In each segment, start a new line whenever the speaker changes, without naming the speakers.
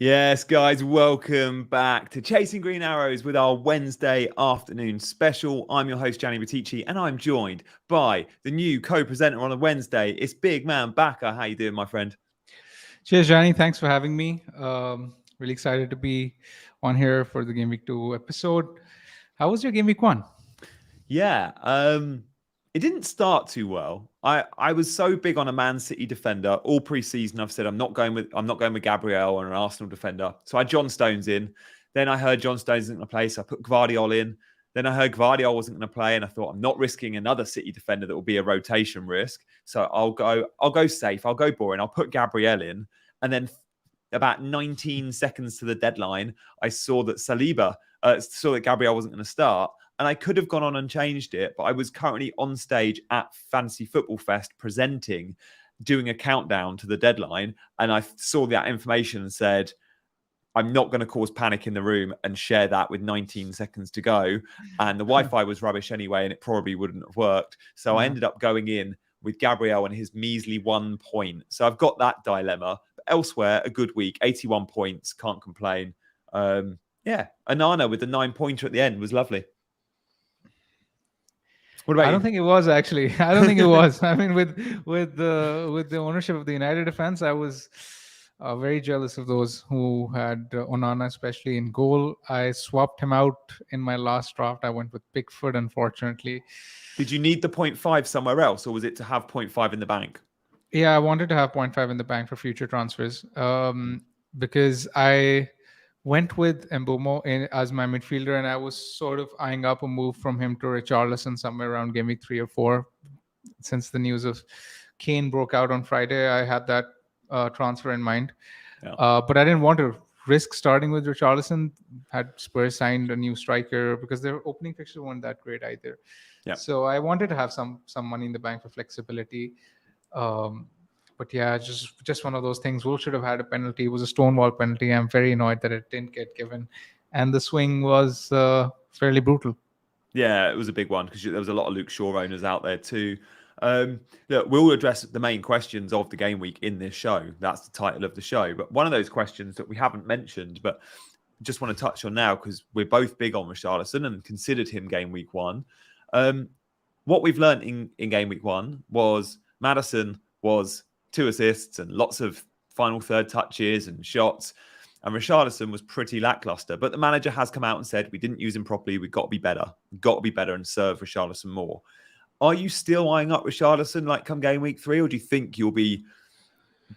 Yes, guys, welcome back to Chasing Green Arrows with our Wednesday afternoon special. I'm your host, Gianni Batici, and I'm joined by the new co-presenter on a Wednesday. It's Bigman Bakar. How you doing, my friend?
Cheers, Johnny. Thanks for having me. Really excited to be on here for the Game Week 2 episode. How was your Game Week 1?
Yeah, it didn't start too well. I was so big on a Man City defender all pre-season. I've said I'm not going with Gabriel or an Arsenal defender. So I had John Stones in. Then I heard John Stones isn't going to play, so I put Gvardiol in. Then I heard Gvardiol wasn't going to play, and I thought I'm not risking another City defender that will be a rotation risk. So I'll go safe. I'll go boring. I'll put Gabriel in, and then about 19 seconds to the deadline, I saw that Gabriel wasn't going to start. And I could have gone on and changed it, but I was currently on stage at Fantasy Football Fest presenting, doing a countdown to the deadline. And I saw that information and said, I'm not going to cause panic in the room and share that with 19 seconds to go. And the Wi-Fi was rubbish anyway, and it probably wouldn't have worked. So I ended up going in with Gabriel and his measly 1 point. So I've got that dilemma. But elsewhere, a good week, 81 points, can't complain. Anana with the 9-pointer at the end was lovely.
What about you? I don't think it was actually. I don't think it was. I mean, with the ownership of the United defense, I was very jealous of those who had Onana, especially in goal. I swapped him out in my last draft. I went with Pickford, unfortunately.
Did you need the 0.5 somewhere else, or was it to have 0.5 in the bank?
Yeah, I wanted to have 0.5 in the bank for future transfers because I went with Mbomo as my midfielder, and I was sort of eyeing up a move from him to Richarlison somewhere around game week 3 or 4. Since the news of Kane broke out on Friday, I had that transfer in mind. Yeah. But I didn't want to risk starting with Richarlison. Had Spurs signed a new striker because their opening fixture weren't that great either. Yeah. So I wanted to have some money in the bank for flexibility. But yeah, just one of those things. Wolves should have had a penalty. It was a stonewall penalty. I'm very annoyed that it didn't get given. And the swing was fairly brutal.
Yeah, it was a big one because there was a lot of Luke Shaw owners out there too. Look, we'll address the main questions of the game week in this show. That's the title of the show. But one of those questions that we haven't mentioned, but just want to touch on now because we're both big on Richarlison and considered him game week 1. What we've learned in game week 1 was Maddison was 2 assists and lots of final third touches and shots. And Richarlison was pretty lackluster. But the manager has come out and said, we didn't use him properly. We've got to be better. We've got to be better and serve Richarlison more. Are you still eyeing up Richarlison like come game week 3? Or do you think you'll be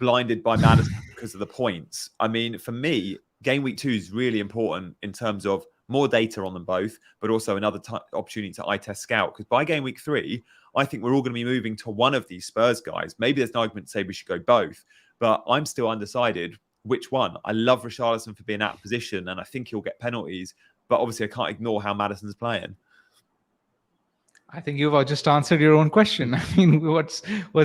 blinded by Maddison because of the points? I mean, for me, game week 2 is really important in terms of more data on them both, but also another opportunity to eye test scout. Because by game week 3, I think we're all going to be moving to one of these Spurs guys. Maybe there's an argument to say we should go both, but I'm still undecided which one. I love Richarlison for being out of position, and I think he'll get penalties, but obviously I can't ignore how Maddison's playing.
I think you've just answered your own question. I mean, what's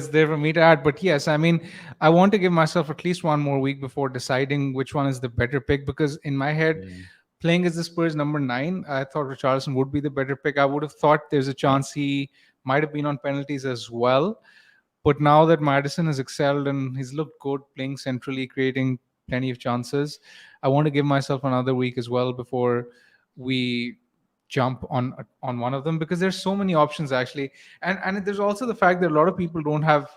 there for me to add? But yes, I mean, I want to give myself at least one more week before deciding which one is the better pick, because in my head, playing as the Spurs number 9, I thought Richarlison would be the better pick. I would have thought there's a chance he might have been on penalties as well. But now that Maddison has excelled and he's looked good playing centrally, creating plenty of chances, I want to give myself another week as well before we jump on one of them, because there's so many options actually. And there's also the fact that a lot of people don't have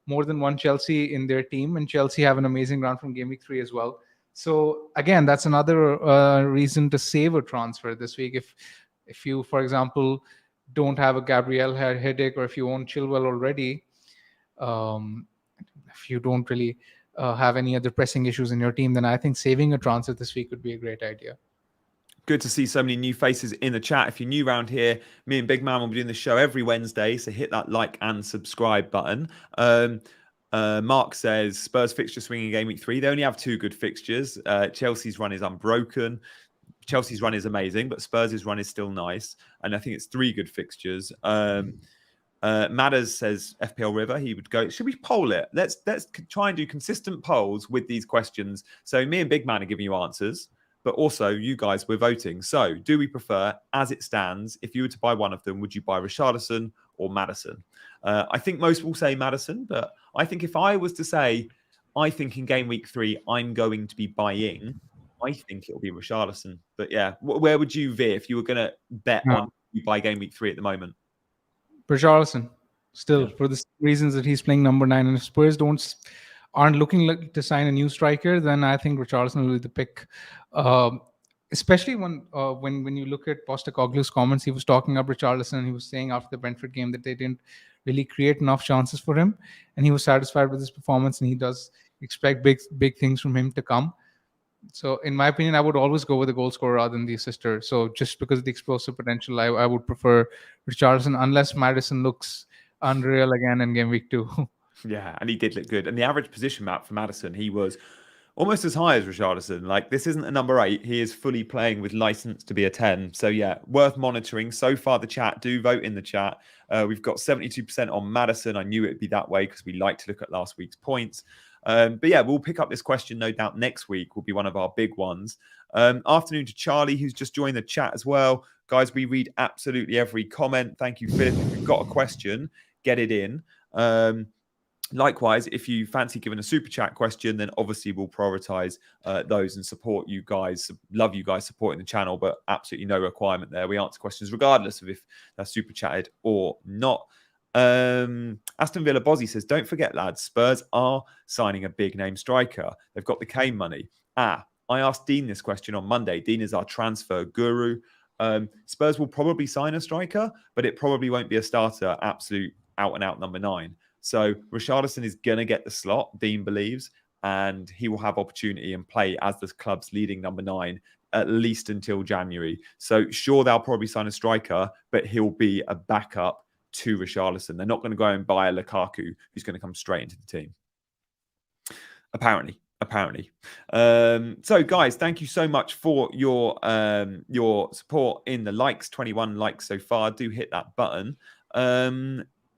more than one Chelsea in their team, and Chelsea have an amazing run from game week 3 as well. So again, that's another reason to save a transfer this week. If you, for example, don't have a Gabriel headache, or if you own Chilwell already, if you don't really have any other pressing issues in your team, then I think saving a transfer this week would be a great idea.
Good to see so many new faces in the chat. If you're new around here, me and Big Man will be doing the show every Wednesday, so hit that like and subscribe button. Mark says Spurs fixture swinging game week 3. They only have 2 good fixtures. Chelsea's run is unbroken. Chelsea's run is amazing, but Spurs' run is still nice. And I think it's 3 good fixtures. Matters says FPL River. He would go. Should we poll it? Let's try and do consistent polls with these questions. So me and Big Man are giving you answers, but also you guys, we're voting. So do we prefer, as it stands, if you were to buy one of them, would you buy Richarlison or Maddison? I think most will say Maddison, but I think if I was to say I think in game week 3, I'm going to be buying. I think it'll be Richarlison. But yeah, where would you veer if you were going to bet on you buy game week 3 at the moment?
Richarlison, still
Yeah.
for the reasons that he's playing number 9, and if Spurs aren't looking to sign a new striker, then I think Richarlison will be the pick. Um, Especially when you look at Postecoglou's comments, he was talking up Richarlison, and he was saying after the Brentford game that they didn't really create enough chances for him, and he was satisfied with his performance, and he does expect big things from him to come. So, in my opinion, I would always go with the goal scorer rather than the assister. So, just because of the explosive potential, I would prefer Richarlison unless Madison looks unreal again in game week 2.
Yeah, and he did look good. And the average position map for Madison, he was almost as high as Richarlison. Like, this isn't a number 8. He is fully playing with license to be a 10. So, yeah, worth monitoring. So far, the chat, do vote in the chat. We've got 72% on Madison. I knew it'd be that way because we like to look at last week's points. But yeah, we'll pick up this question, no doubt, next week will be one of our big ones. Afternoon to Charlie, who's just joined the chat as well. Guys, we read absolutely every comment. Thank you, Philip. If you've got a question, get it in. Likewise, if you fancy giving a super chat question, then obviously we'll prioritize those and support you guys. Love you guys supporting the channel, but absolutely no requirement there. We answer questions regardless of if they're super chatted or not. Aston Villa Bozzy says, don't forget, lads, Spurs are signing a big name striker. They've got the Kane money. I asked Dean this question on Monday. Dean is our transfer guru. Spurs will probably sign a striker, but it probably won't be a starter, absolute out and out number 9. So Richarlison is going to get the slot, Dean believes, and he will have opportunity and play as the club's leading number 9 at least until January. So sure, they'll probably sign a striker, but he'll be a backup to Richarlison. They're not going to go and buy a Lukaku who's going to come straight into the team. Apparently. So guys, thank you so much for your support in the likes. 21 likes so far. Do hit that button.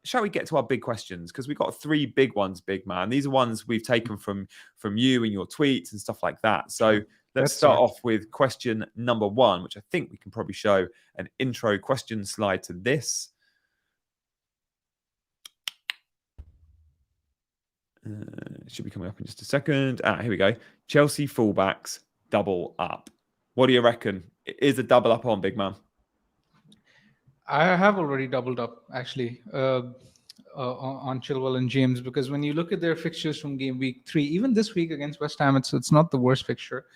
Shall we get to our big questions? Because we've got 3 big ones, big man. These are ones we've taken from you and your tweets and stuff like that. So let's start off with question number 1, which I think we can probably show an intro question slide to this. Should be coming up in just a second. Here we go. Chelsea fullbacks double up. What do you reckon? Is a double up on, big man?
I have already doubled up, actually, on Chilwell and James, because when you look at their fixtures from game week 3, even this week against West Ham, it's not the worst fixture.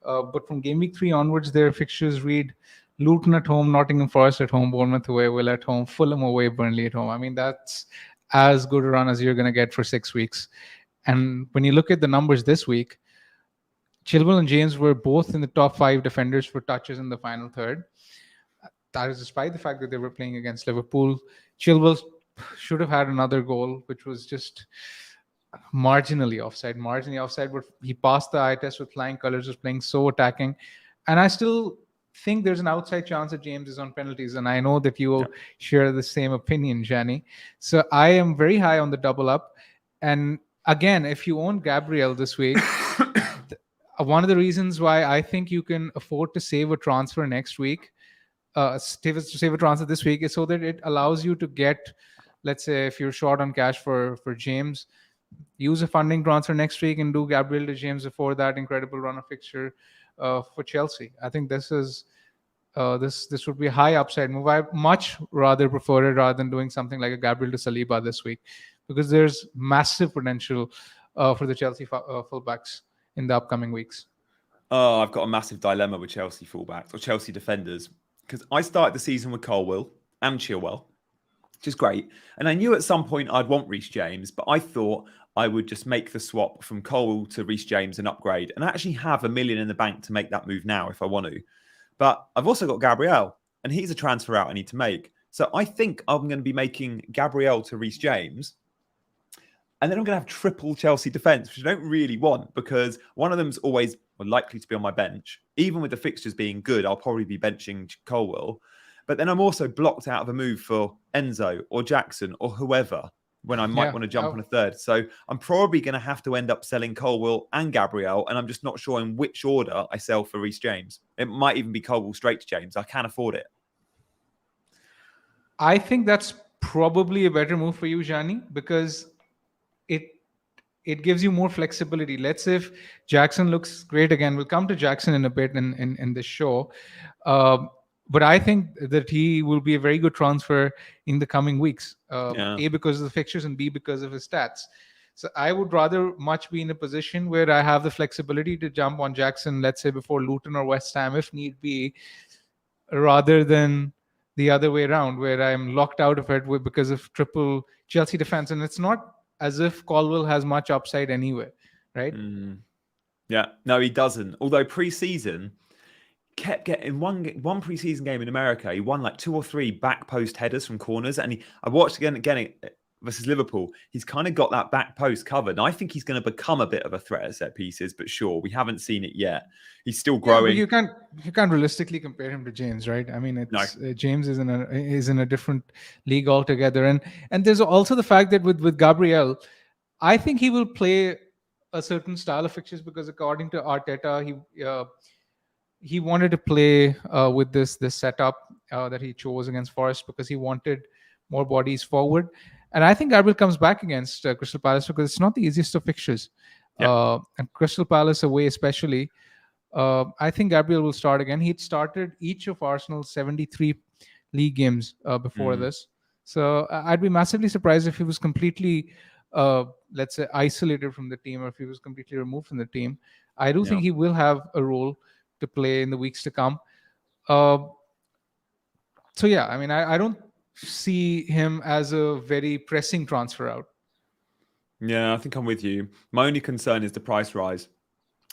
But from game week 3 onwards, their fixtures read Luton at home, Nottingham Forest at home, Bournemouth away, Villa at home, Fulham away, Burnley at home. I mean, that's as good a run as you're going to get for 6 weeks. And when you look at the numbers this week, Chilwell and James were both in the top 5 defenders for touches in the final third. That is despite the fact that they were playing against Liverpool. Chilwell should have had another goal, which was just marginally offside, but he passed the eye test with flying colors, was playing so attacking. And I still think there's an outside chance that James is on penalties, and I know that you share the same opinion, Gianni. So I am very high on the double up. And again, if you own Gabriel this week, one of the reasons why I think you can afford to save a transfer next week, save a transfer this week, is so that it allows you to get, let's say, if you're short on cash for James, use a funding transfer next week and do Gabriel to James before that incredible run of fixture for Chelsea. I think this is this would be a high upside move. I much rather prefer it rather than doing something like a Gabriel to Saliba this week, because there's massive potential for the Chelsea fullbacks in the upcoming weeks.
Oh, I've got a massive dilemma with Chelsea fullbacks or Chelsea defenders, because I started the season with Colwill and Chilwell, which is great. And I knew at some point I'd want Reece James, but I thought I would just make the swap from Colwill to Reece James and upgrade, and I actually have $1 million in the bank to make that move now if I want to. But I've also got Gabriel, and he's a transfer out I need to make. So I think I'm going to be making Gabriel to Reece James, and then I'm going to have triple Chelsea defence, which I don't really want, because one of them's always likely to be on my bench. Even with the fixtures being good, I'll probably be benching Colwill. But then I'm also blocked out of a move for Enzo or Jackson or whoever when I might want to jump on a third. So I'm probably going to have to end up selling Colwill and Gabriel, and I'm just not sure in which order I sell for Reece James. It might even be Colwill straight to James. I can't afford it.
I think that's probably a better move for you, Gianni, because it gives you more flexibility. Let's say if Jackson looks great again, we'll come to Jackson in a bit in this show. Um, but I think that he will be a very good transfer in the coming weeks.
Yeah.
A, because of the fixtures, and B, because of his stats. So I would rather much be in a position where I have the flexibility to jump on Jackson, let's say before Luton or West Ham, if need be, rather than the other way around, where I'm locked out of it because of triple Chelsea defense. And it's not as if Colwell has much upside anyway, right?
Yeah. No, he doesn't. Although pre-season kept getting one pre-season game in America, he won like 2 or 3 back post headers from corners, and I watched again versus Liverpool. He's kind of got that back post covered, and I think he's going to become a bit of a threat at set pieces. But sure, we haven't seen it yet. He's still
Yeah, but
growing.
you can't realistically compare him to James, right? I mean, it's James is in a different league altogether, and there's also the fact that with Gabriel, I think he will play a certain style of fixtures, because according to Arteta, he wanted to play with this setup that he chose against Forest, because he wanted more bodies forward. And I think Gabriel comes back against Crystal Palace, because it's not the easiest of fixtures. And Crystal Palace away especially. I think Gabriel will start again. He'd started each of Arsenal's 73 league games before this. So I'd be massively surprised if he was completely, let's say, isolated from the team, or if he was completely removed from the team. I do think he will have a role to play in the weeks to come. So yeah, I mean, I don't see him as a very pressing transfer out.
Yeah, I think I'm with you. My only concern is the price rise.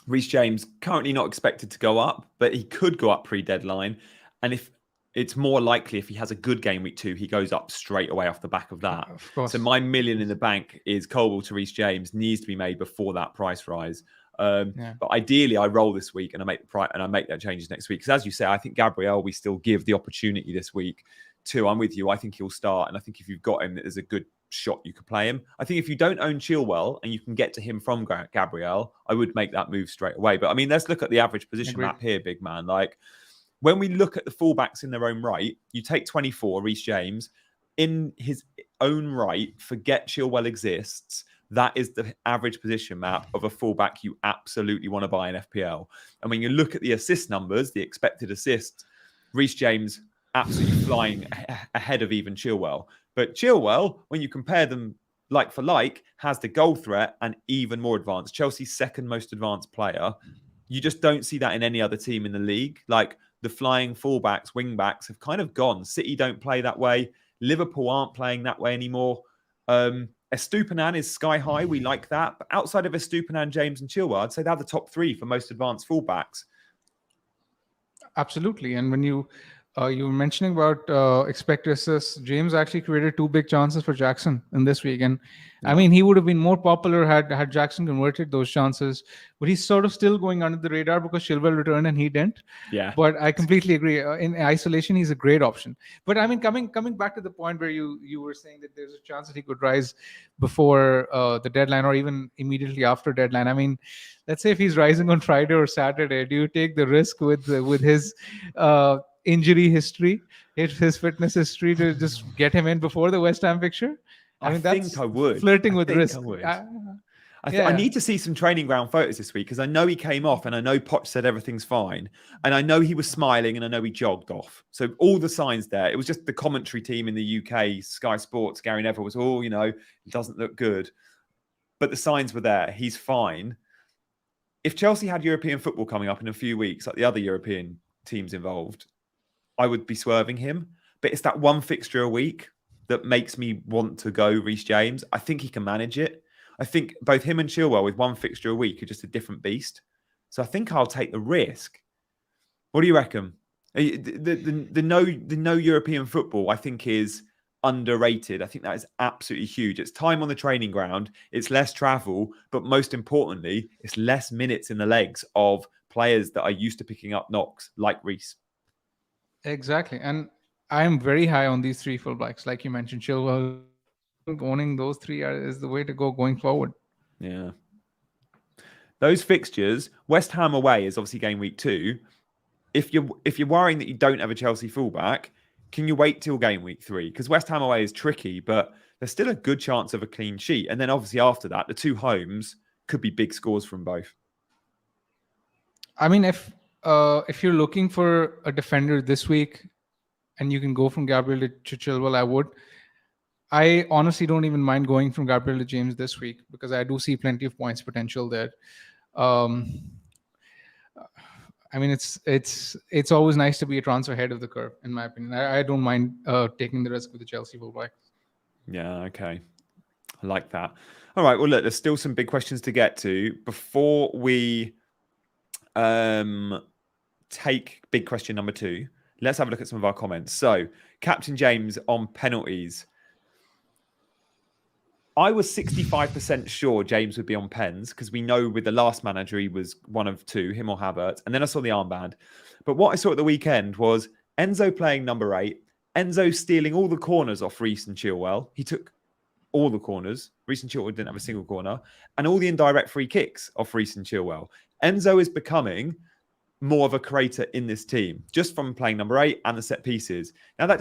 Reece James currently not expected to go up, but he could go up pre-deadline. And if it's more likely if he has a good game week 2, he goes up straight away off the back of that.
Of course.
So my million in the bank is Colwell to Reece James needs to be made before that price rise. But ideally, I roll this week and I make that changes next week. Because as you say, I think Gabriel, we still give the opportunity this week to. I'm with you. I think he'll start, and I think if you've got him, there's a good shot you could play him. I think if you don't own Chilwell and you can get to him from Gabriel, I would make that move straight away. But I mean, let's look at the average position map here, big man. Like when we look at the fullbacks in their own right, you take 24, Reece James, in his own right, forget Chilwell exists. That is the average position map of a fullback you absolutely want to buy in FPL. And when you look at the assist numbers, the expected assists, Reece James absolutely flying ahead of even Chilwell. But Chilwell, when you compare them like for like, has the goal threat and even more advanced. Chelsea's second most advanced player. You just don't see that in any other team in the league. Like the flying fullbacks, wingbacks have kind of gone. City don't play that way. Liverpool aren't playing that way anymore. Estupinan is sky high. We like that. But outside of Estupinan, James and Chilwell, I'd say they're the top 3 for most advanced fullbacks.
Absolutely. And when you were mentioning about expected assists, James actually created 2 big chances for Jackson in this week. And I mean, he would have been more popular had Jackson converted those chances. But he's sort of still going under the radar because Chilwell returned and he didn't.
Yeah.
But I completely agree. In isolation, he's a great option. But I mean, coming back to the point where you were saying that there's a chance that he could rise before the deadline or even immediately after deadline. I mean, let's say if he's rising on Friday or Saturday, do you take the risk with his injury history, his fitness history, to just get him in before the West Ham fixture? I mean, that's
think I would.
flirting with risk.
I need to see some training ground photos this week because I know he came off and I know Poch said everything's fine. And I know he was smiling and I know he jogged off. So all the signs there. It was just the commentary team in the UK, Sky Sports, Gary Neville was, it doesn't look good. But the signs were there. He's fine. If Chelsea had European football coming up in a few weeks, like the other European teams involved, I would be swerving him. But it's that one fixture a week that makes me want to go Reece James. I think he can manage it. I think both him and Chilwell with one fixture a week are just a different beast. So I think I'll take the risk. What do you reckon? The no European football, I think, is underrated. I think that is absolutely huge. It's time on the training ground. It's less travel, but most importantly, it's less minutes in the legs of players that are used to picking up knocks like Reece.
Exactly. And I'm very high on these 3 fullbacks. Like you mentioned, Chilwell, owning those 3 is the way to go going forward.
Yeah. Those fixtures, West Ham away is obviously game week 2. If you're worrying that you don't have a Chelsea fullback, can you wait till game week 3? Because West Ham away is tricky, but there's still a good chance of a clean sheet. And then obviously after that, the 2 homes could be big scores from both.
I mean, if you're looking for a defender this week, and you can go from Gabriel to Chilwell, I would. I honestly don't even mind going from Gabriel to James this week because I do see plenty of points potential there. I mean, it's always nice to be a transfer ahead of the curve, in my opinion. I don't mind taking the risk with the Chelsea fullback.
Yeah, okay. I like that. All right, well, look, there's still some big questions to get to. Before we take big question number 2, let's have a look at some of our comments. So, Captain James on penalties. I was 65% sure James would be on pens because we know with the last manager he was one of 2, him or Havertz. And then I saw the armband. But what I saw at the weekend was Enzo playing number 8, Enzo stealing all the corners off Reece and Chilwell. He took all the corners. Reece and Chilwell didn't have a single corner. And all the indirect free kicks off Reece and Chilwell. Enzo is becoming more of a creator in this team, just from playing number 8 and the set pieces. Now, that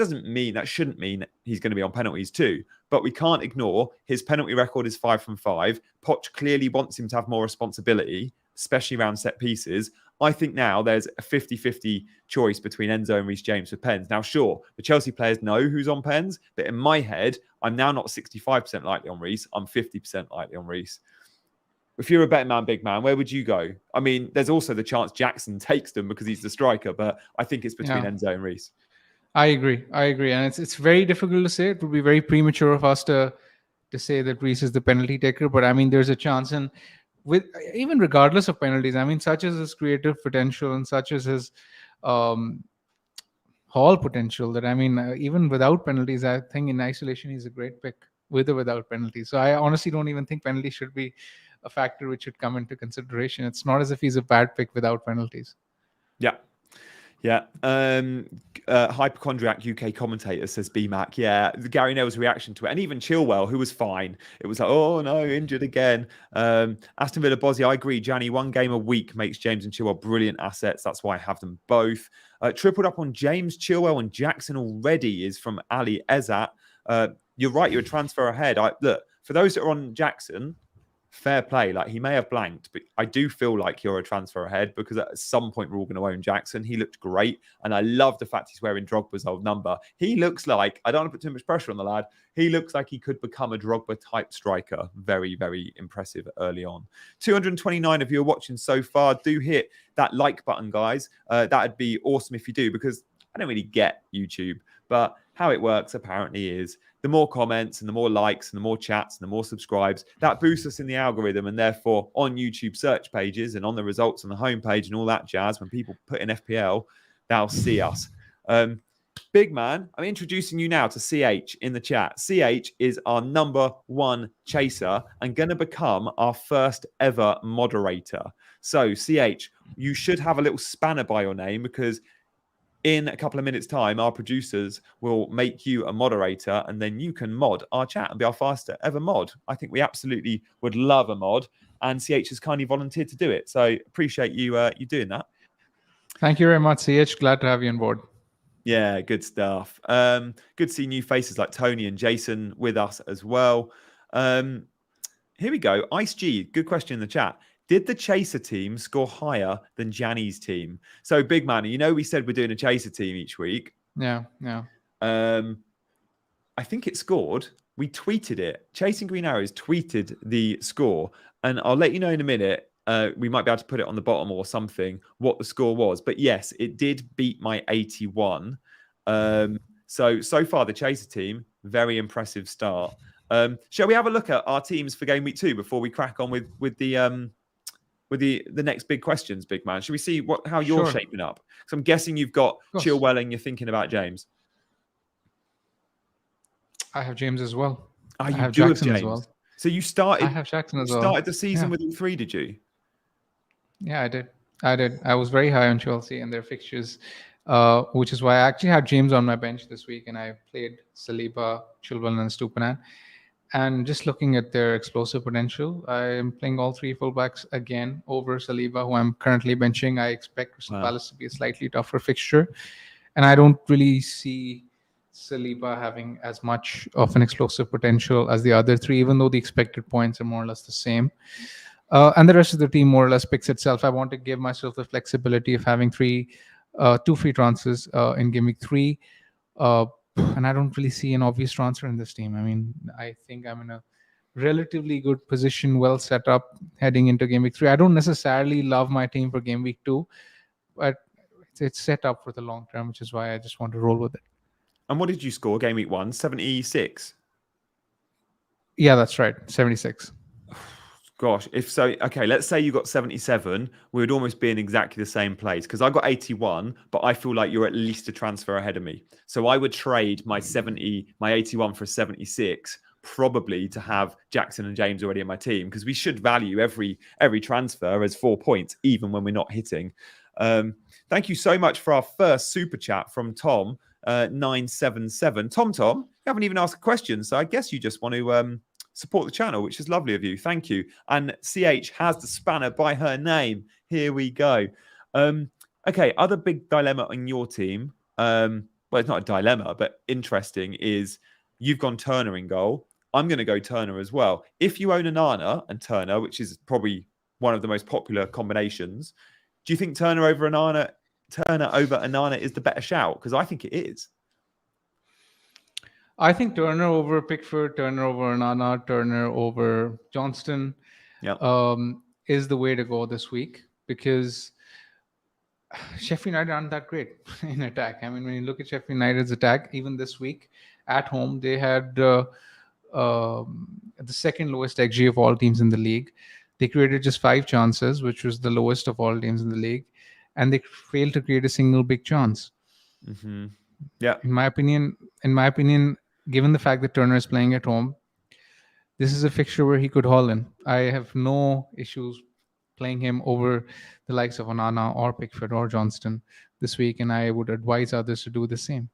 shouldn't mean he's going to be on penalties too, but we can't ignore his penalty record is 5 from 5. Poch clearly wants him to have more responsibility, especially around set pieces. I think now there's a 50-50 choice between Enzo and Reece James for pens. Now, sure, the Chelsea players know who's on pens, but in my head, I'm now not 65% likely on Reece. I'm 50% likely on Reece. If you're a betting man, big man, where would you go? I mean, there's also the chance Jackson takes them because he's the striker, but I think it's between Enzo and Reece.
I agree. And it's very difficult to say. It would be very premature of us to say that Reece is the penalty taker. But I mean, there's a chance. And with even regardless of penalties, I mean, such as his creative potential and such as his haul potential that, I mean, even without penalties, I think in isolation, he's a great pick with or without penalties. So I honestly don't even think penalties should be a factor which should come into consideration. It's not as if he's a bad pick without penalties.
Yeah. Hypochondriac UK commentator says BMAC. Yeah, Gary Neville's reaction to it, and even Chilwell, who was fine. It was like, oh no, injured again. Aston Villa Bozzy, I agree. Gianni, 1 game a week makes James and Chilwell brilliant assets. That's why I have them both. Tripled up on James, Chilwell, and Jackson already is from Ali Ezat. You're right. You're a transfer ahead. Look, for those that are on Jackson, fair play. Like, he may have blanked, but I do feel like you're a transfer ahead because at some point we're all going to own Jackson. He looked great. And I love the fact he's wearing Drogba's old number. He looks like, I don't want to put too much pressure on the lad. He looks like he could become a Drogba type striker. Very, very impressive early on. 229 of you are watching so far. Do hit that like button, guys. That'd be awesome if you do, because I don't really get YouTube, but how it works apparently is the more comments and the more likes and the more chats and the more subscribes, that boosts us in the algorithm, and therefore on YouTube search pages and on the results on the homepage and all that jazz, when people put in FPL, they'll see us. Big man, I'm introducing you now to CH in the chat. CH is our number 1 chaser and going to become our first ever moderator. So CH, you should have a little spanner by your name, because in a couple of minutes' time, our producers will make you a moderator, and then you can mod our chat and be our first ever mod. I think we absolutely would love a mod, and CH has kindly volunteered to do it. So appreciate you doing that.
Thank you very much, CH. Glad to have you on board.
Yeah, good stuff. Good to see new faces like Tony and Jason with us as well. Here we go. Ice G, good question in the chat. Did the Chaser team score higher than Gianni's team? So, big man, you know we said we're doing a Chaser team each week.
Yeah.
I think it scored. We tweeted it. Chasing Green Arrows tweeted the score, and I'll let you know in a minute. We might be able to put it on the bottom or something, what the score was. But yes, it did beat my 81. So far, the Chaser team, very impressive start. Shall we have a look at our teams for game week 2 before we crack on with the next big questions, big man? Should we see how you're shaping up? So I'm guessing you've got Chilwell and you're thinking about James.
I have James as well.
I
have
Jackson
James as well.
So you started.
I have Jackson as well.
Started the season with all 3, did you?
Yeah, I did. I was very high on Chelsea and their fixtures, which is why I actually had James on my bench this week, and I played Saliba, Chilwell, and Stupinan. And just looking at their explosive potential, I am playing all 3 fullbacks again over Saliba, who I'm currently benching. I expect Crystal Palace to be a slightly tougher fixture, and I don't really see Saliba having as much of an explosive potential as the other three, even though the expected points are more or less the same. And the rest of the team more or less picks itself. I want to give myself the flexibility of having two free transfers in game week 3. Uh, and I don't really see an obvious transfer in this team. I mean, I think I'm in a relatively good position, well set up heading into game week 3. I don't necessarily love my team for game week 2, but it's set up for the long term, which is why I just want to roll with it.
And what did you score game week 1? 76?
Yeah, that's right. 76.
Gosh, if so, okay, let's say you got 77, we would almost be in exactly the same place because I got 81, but I feel like you're at least a transfer ahead of me. So I would trade my 81 for a 76, probably to have Jackson and James already in my team because we should value every transfer as 4 points, even when we're not hitting. Thank you so much for our first super chat from Tom 977. Tom, you haven't even asked a question, so I guess you just want to support the channel, which is lovely of you. Thank you. And CH has the spanner by her name. Here we go. Okay, other big dilemma on your team. Well, it's not a dilemma, but interesting is you've gone Turner in goal. I'm going to go Turner as well. If you own Onana and Turner, which is probably one of the most popular combinations, do you think Turner over Onana is the better shout? Because I think it is.
I think Turner over Pickford, Turner over Onana, Turner over Johnston is the way to go this week because Sheffield United aren't that great in attack. I mean, when you look at Sheffield United's attack, even this week at home, they had the second lowest XG of all teams in the league. They created just 5 chances, which was the lowest of all teams in the league, and they failed to create a single big chance.
Mm-hmm. Yeah.
In my opinion, given the fact that Turner is playing at home, this is a fixture where he could haul in. I have no issues playing him over the likes of Onana or Pickford or Johnston this week, and I would advise others to do the same.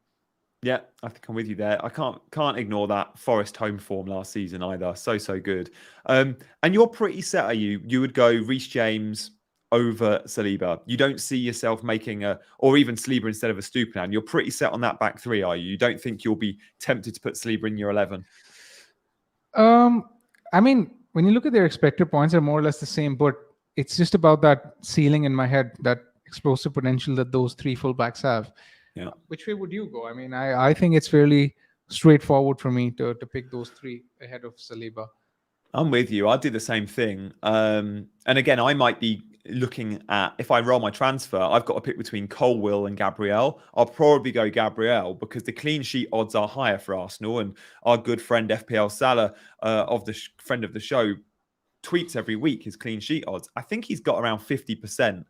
Yeah, I think I'm with you there. I can't ignore that Forest home form last season either. So good. And you're pretty set, are you? You would go Reece James over Saliba. You don't see yourself making or even Saliba instead of a Stupinian. You're pretty set on that back 3, are you? You don't think you'll be tempted to put Saliba in your 11?
I mean, when you look at their expected points, they're more or less the same, but it's just about that ceiling in my head, that explosive potential that those 3 fullbacks have.
Yeah.
Which way would you go? I mean, I think it's fairly straightforward for me to pick those 3 ahead of Saliba.
I'm with you. I'd do the same thing. And again, I might be looking at, if I roll my transfer, I've got to pick between Colwill and Gabriel. I'll probably go Gabriel because the clean sheet odds are higher for Arsenal. And our good friend FPL Salah, friend of the show, tweets every week his clean sheet odds. I think he's got around 50%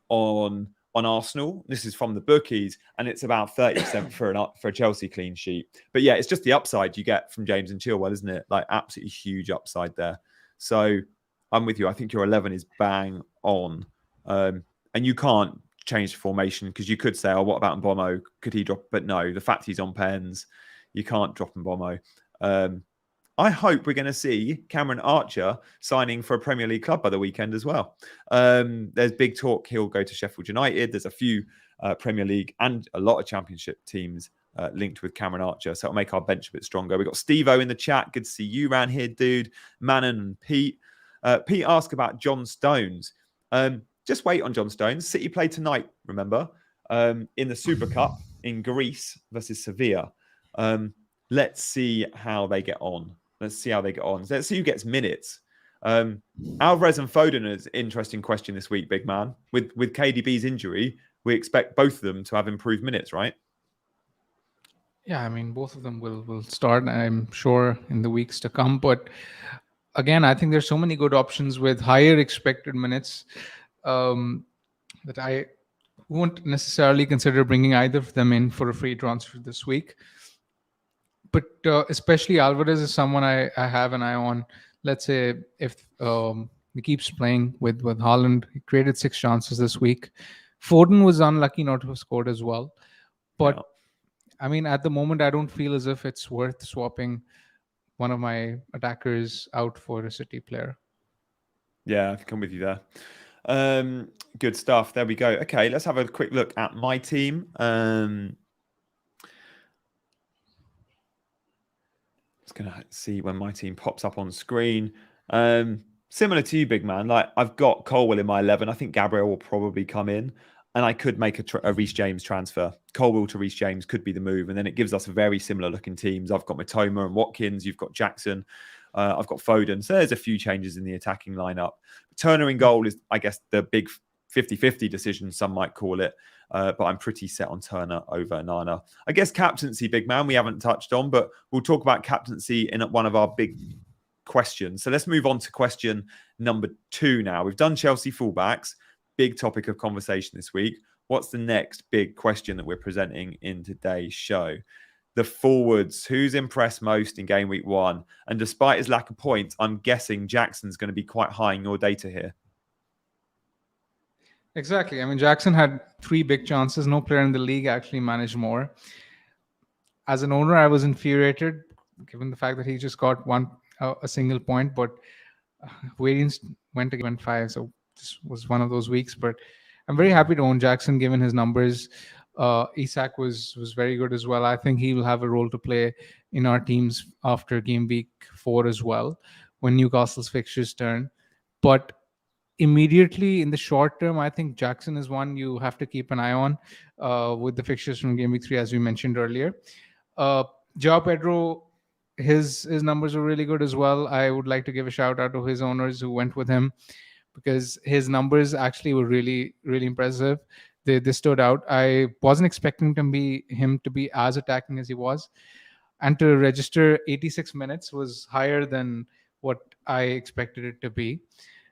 on Arsenal. This is from the bookies, and it's about 30% for a Chelsea clean sheet. But yeah, it's just the upside you get from James and Chilwell, isn't it? Like absolutely huge upside there. So I'm with you. I think your 11 is bang on, and you can't change the formation because you could say, "Oh, what about Mbomo? Could he drop?" But no, the fact he's on pens, you can't drop Mbomo. I hope we're going to see Cameron Archer signing for a Premier League club by the weekend as well. There's big talk he'll go to Sheffield United. There's a few Premier League and a lot of Championship teams linked with Cameron Archer, so it'll make our bench a bit stronger. We've got Steve-O in the chat. Good to see you around here, dude. Manon and Pete. Pete asked about John Stones. Just wait on John Stones. City play tonight, remember, in the Super Cup in Greece versus Sevilla. Let's see how they get on. Let's see who gets minutes. Alvarez and Foden is an interesting question this week, big man. With KDB's injury, we expect both of them to have improved minutes, right?
Yeah, I mean, both of them will start, I'm sure, in the weeks to come. But again, I think there's so many good options with higher expected minutes that I won't necessarily consider bringing either of them in for a free transfer this week. But especially Alvarez is someone I have an eye on. Let's say if he keeps playing with Haaland, he created 6 chances this week. Foden was unlucky not to have scored as well. But yeah. I mean, at the moment, I don't feel as if it's worth swapping one of my attackers out for a City player.
Yeah, I come with you there. Good stuff. There we go. Okay, let's have a quick look at my team. Just gonna see when my team pops up on screen. Similar to you, big man. Like I've got Colwell in my 11. I think Gabriel will probably come in, and I could make a Reece James transfer. Colwell to Reece James could be the move, and then it gives us very similar looking teams. I've got Matoma and Watkins. You've got Jackson. I've got Foden. So there's a few changes in the attacking lineup. Turner in goal is, I guess, the big 50-50 decision, some might call it. But I'm pretty set on Turner over Nana. I guess captaincy, big man, we haven't touched on, but we'll talk about captaincy in one of our big questions. So let's move on to question number 2 now. We've done Chelsea fullbacks, big topic of conversation this week. What's the next big question that we're presenting in today's show? The forwards, who's impressed most in game week 1? And despite his lack of points, I'm guessing Jackson's going to be quite high in your data here.
Exactly. I mean, Jackson had 3 big chances. No player in the league actually managed more. As an owner, I was infuriated, given the fact that he just got a single point, but variance went again 5. So this was one of those weeks. But I'm very happy to own Jackson, given his numbers. Isak was very good as well. I think he will have a role to play in our teams after game week 4 as well, when Newcastle's fixtures turn. But immediately in the short term, I think Jackson is one you have to keep an eye on with the fixtures from game week 3, as we mentioned earlier. Joao Pedro, his numbers were really good as well. I would like to give a shout out to his owners who went with him, because his numbers actually were really, really impressive. They stood out. I wasn't expecting him to be as attacking as he was, and to register 86 minutes was higher than what I expected it to be.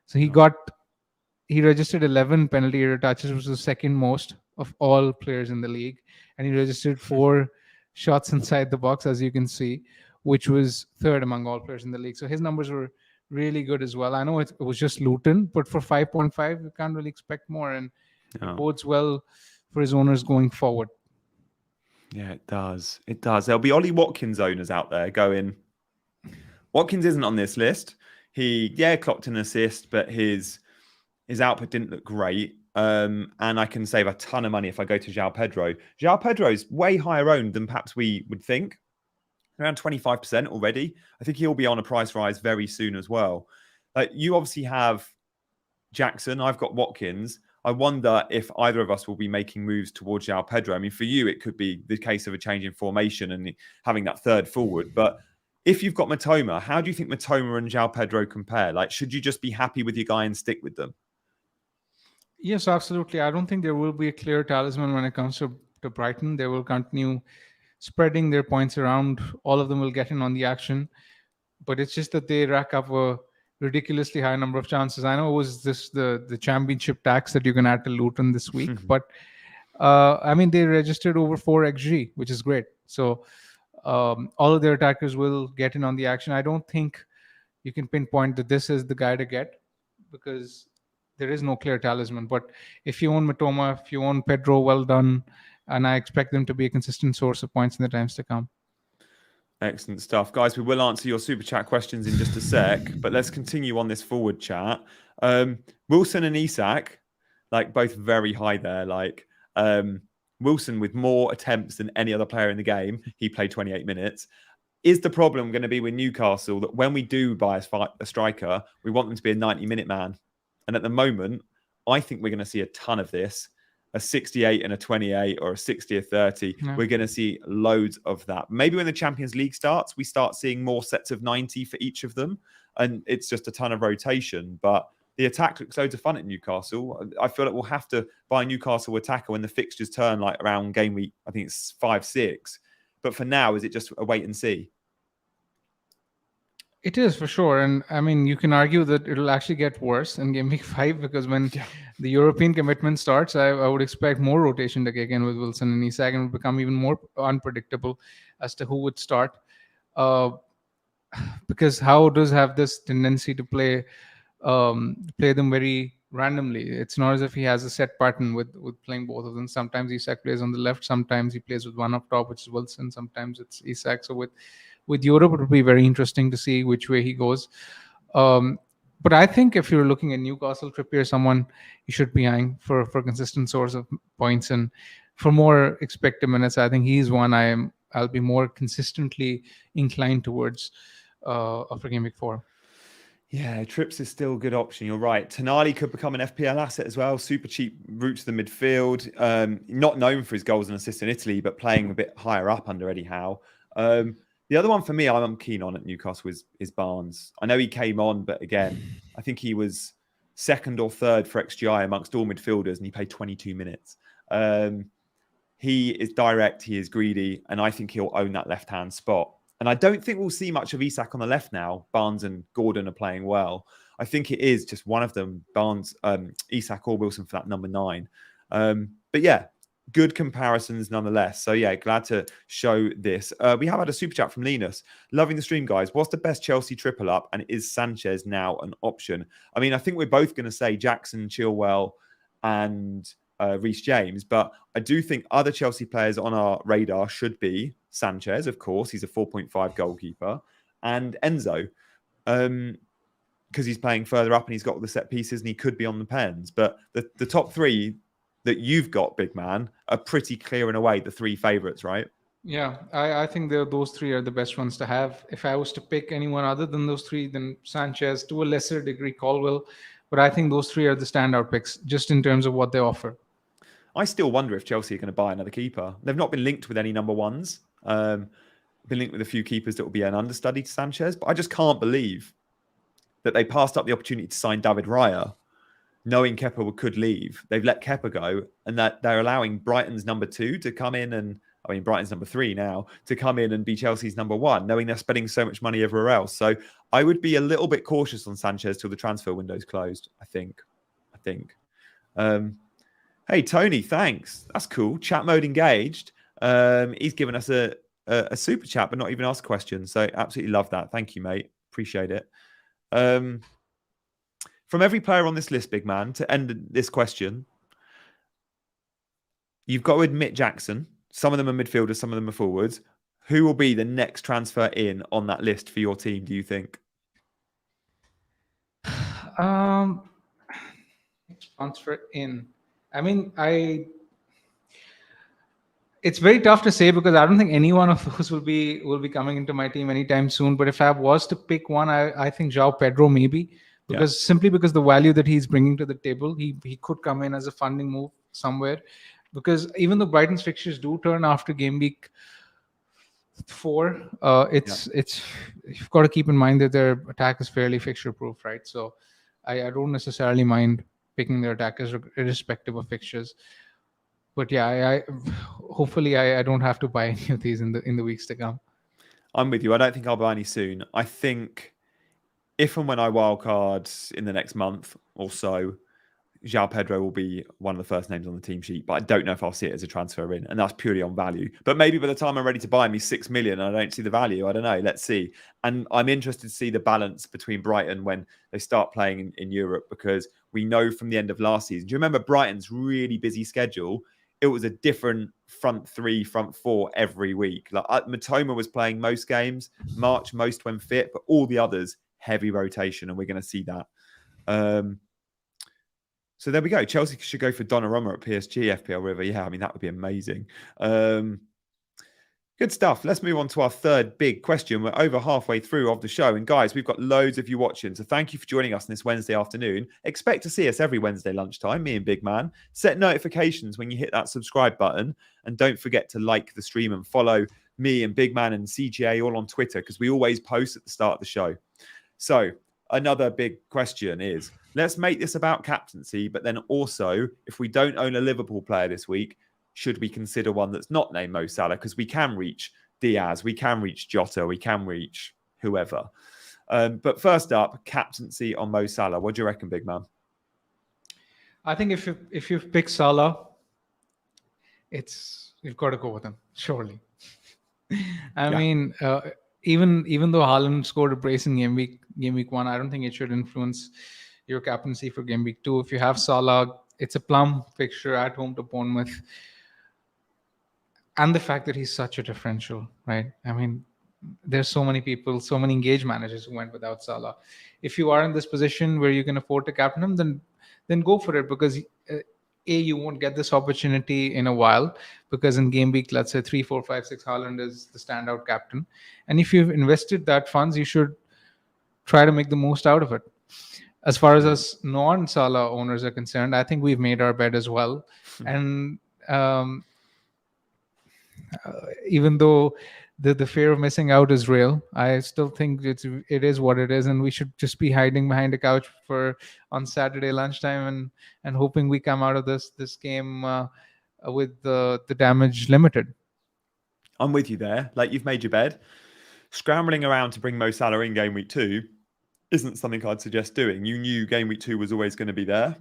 So he registered 11 penalty area touches, which was the second most of all players in the league. And he registered 4 shots inside the box, as you can see, which was third among all players in the league. So his numbers were really good as well. I know it was just Luton, but for 5.5, you can't really expect more. And it bodes well for his owners going forward.
Yeah, it does. It does. There'll be Ollie Watkins owners out there going, Watkins isn't on this list. He, clocked an assist, but his output didn't look great. And I can save a ton of money if I go to Joao Pedro. Joao Pedro is way higher owned than perhaps we would think. Around 25% already. I think he'll be on a price rise very soon as well. You obviously have Jackson. I've got Watkins. I wonder if either of us will be making moves towards Joao Pedro. I mean, for you, it could be the case of a change in formation and having that third forward. But if you've got Matoma, how do you think Matoma and Joao Pedro compare? Should you just be happy with your guy and stick with them?
Yes, absolutely. I don't think there will be a clear talisman when it comes to Brighton. They will continue spreading their points around. All of them will get in on the action. But it's just that they rack up a ridiculously high number of chances. I know it was the championship tax that you can add to Luton this week. But, I mean, they registered over 4 XG, which is great. So all of their attackers will get in on the action. I don't think you can pinpoint that this is the guy to get, because there is no clear talisman. But if you own Matoma, if you own Pedro, well done. And I expect them to be a consistent source of points in the times to come.
Excellent stuff. Guys, we will answer your super chat questions in just a sec, but let's continue on this forward chat. Wilson and Isak, both very high there. Wilson with more attempts than any other player in the game. He played 28 minutes. Is the problem going to be with Newcastle that when we do buy a striker, we want them to be a 90-minute man? And at the moment, I think we're going to see a ton of this. A 68 and a 28, or a 60 or 30. Yeah. We're going to see loads of that. Maybe when the Champions League starts, we start seeing more sets of 90 for each of them. And it's just a ton of rotation. But the attack looks loads of fun at Newcastle. I feel like we'll have to buy a Newcastle attacker when the fixtures turn, around game week, I think it's 5-6. But for now, is it just a wait and see?
It is, for sure. And I mean, you can argue that it'll actually get worse in game week 5, because when the European commitment starts, I would expect more rotation to kick in with Wilson and Isak, and it will become even more unpredictable as to who would start. Because Howe does have this tendency to play them very randomly. It's not as if he has a set pattern with playing both of them. Sometimes Isak plays on the left, sometimes he plays with one up top, which is Wilson, sometimes it's Isak. So with Europe, it would be very interesting to see which way he goes. But I think if you're looking at Newcastle, Trippier, someone you should be eyeing for a consistent source of points and for more expected minutes. I think he's one I'm I'll be more consistently inclined towards for game week 4.
Yeah, Trips is still a good option. You're right. Tonali could become an FPL asset as well. Super cheap route to the midfield. Not known for his goals and assists in Italy, but playing a bit higher up under Eddie Howe. The other one for me, I'm keen on at Newcastle is Barnes. I know he came on, but again, I think he was second or third for XGI amongst all midfielders, and he played 22 minutes. He is direct, he is greedy, and I think he'll own that left-hand spot. And I don't think we'll see much of Isak on the left now. Barnes and Gordon are playing well. I think it is just one of them, Barnes, Isak or Wilson for that number 9. But yeah, good comparisons nonetheless. So yeah, glad to show this. We have had a super chat from Linus. Loving the stream, guys. What's the best Chelsea triple up? And is Sanchez now an option? I mean, I think we're both going to say Jackson, Chilwell, and Reece James, but I do think other Chelsea players on our radar should be Sanchez, of course. He's a 4.5 goalkeeper, and Enzo, because he's playing further up and he's got all the set pieces and he could be on the pens. But the top 3 that you've got, big man, are pretty clear in a way, the 3 favourites, right?
Yeah, I think those 3 are the best ones to have. If I was to pick anyone other than those 3, then Sanchez, to a lesser degree Colwill. But I think those 3 are the standout picks, just in terms of what they offer.
I still wonder if Chelsea are going to buy another keeper. They've not been linked with any number 1s. Been linked with a few keepers that will be an understudy to Sanchez. But I just can't believe that they passed up the opportunity to sign David Raya, knowing Kepa could leave. They've let Kepa go, and that they're allowing Brighton's number 2 to come in, and I mean Brighton's number 3 now, to come in and be Chelsea's number 1, knowing they're spending so much money everywhere else. So I would be a little bit cautious on Sanchez till the transfer window's closed, I think. Hey, Tony, thanks. That's cool. Chat mode engaged. He's given us a super chat, but not even asked a question. So absolutely love that. Thank you, mate. Appreciate it. From every player on this list, big man, to end this question, you've got to admit Jackson. Some of them are midfielders, some of them are forwards. Who will be the next transfer in on that list for your team, do you think?
Transfer in. I mean, it's very tough to say because I don't think any one of those will be coming into my team anytime soon. But if I was to pick one, I think João Pedro maybe, because simply because the value that he's bringing to the table, he could come in as a funding move somewhere. Because even though Brighton's fixtures do turn after game week 4, it's you've got to keep in mind that their attack is fairly fixture proof, right? So I don't necessarily mind picking their attackers irrespective of fixtures. But yeah, hopefully I don't have to buy any of these in the weeks to come.
I'm with you. I don't think I'll buy any soon. I think if and when I wildcard in the next month or so, João Pedro will be one of the first names on the team sheet, but I don't know if I'll see it as a transfer in, and that's purely on value. But maybe by the time I'm ready to buy me 6 million and I don't see the value, I don't know. Let's see. And I'm interested to see the balance between Brighton when they start playing in Europe, because we know from the end of last season. Do you remember Brighton's really busy schedule? It was a different front 3, front 4 every week. Like Matoma was playing most games, March most when fit, but all the others, heavy rotation, and we're going to see that. So there we go. Chelsea should go for Donnarumma at PSG, FPL River. Yeah, I mean, that would be amazing. Good stuff. Let's move on to our third big question. We're over halfway through of the show. And guys, we've got loads of you watching. So thank you for joining us on this Wednesday afternoon. Expect to see us every Wednesday lunchtime, me and Big Man. Set notifications when you hit that subscribe button. And don't forget to like the stream and follow me and Big Man and CGA all on Twitter, because we always post at the start of the show. So another big question is, let's make this about captaincy, but then also, if we don't own a Liverpool player this week, should we consider one that's not named Mo Salah? Because we can reach Diaz, we can reach Jota, we can reach whoever. But first up, captaincy on Mo Salah. What do you reckon, big man?
I think if you've picked Salah, you've got to go with him, surely. I mean, even though Haaland scored a brace in game week 1, I don't think it should influence your captaincy for game week 2. If you have Salah, it's a plum fixture at home to Bournemouth. And the fact that he's such a differential, right? I mean, there's so many people, so many engaged managers who went without Salah. If you are in this position where you can afford to captain him, then go for it, because you won't get this opportunity in a while, because in game week, let's say 3, 4, 5, 6, Haaland is the standout captain. And if you've invested that funds, you should try to make the most out of it. As far as
Yeah.
us non-Salah owners are concerned, I think we've made our bed as well. And um, even though the fear of missing out is real, I still think it is what it is, and we should just be hiding behind a couch for on Saturday lunchtime, and hoping we come out of this game with the damage limited.
I'm with you there. Like, you've made your bed. Scrambling around to bring Mo Salah in game week 2 isn't something I'd suggest doing. You knew game week 2 was always going to be there.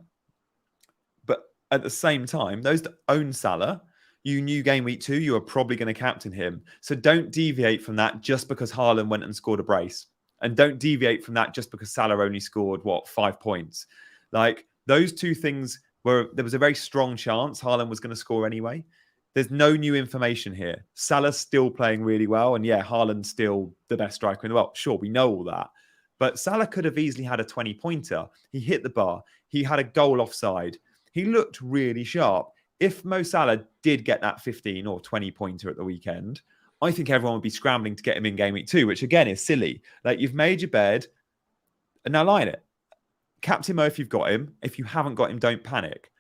But at the same time, those that own Salah, you knew game week 2 you were probably going to captain him. So don't deviate from that just because Haaland went and scored a brace. And don't deviate from that just because Salah only scored, 5 points. Like, those two things there was a very strong chance Haaland was going to score anyway. There's no new information here. Salah's still playing really well. And yeah, Haaland's still the best striker in the world. Sure, we know all that. But Salah could have easily had a 20-pointer. He hit the bar. He had a goal offside. He looked really sharp. If Mo Salah did get that 15 or 20-pointer at the weekend, I think everyone would be scrambling to get him in game week 2, which again is silly. Like, you've made your bed, and now lie in it. Captain Mo if you've got him. If you haven't got him, don't panic.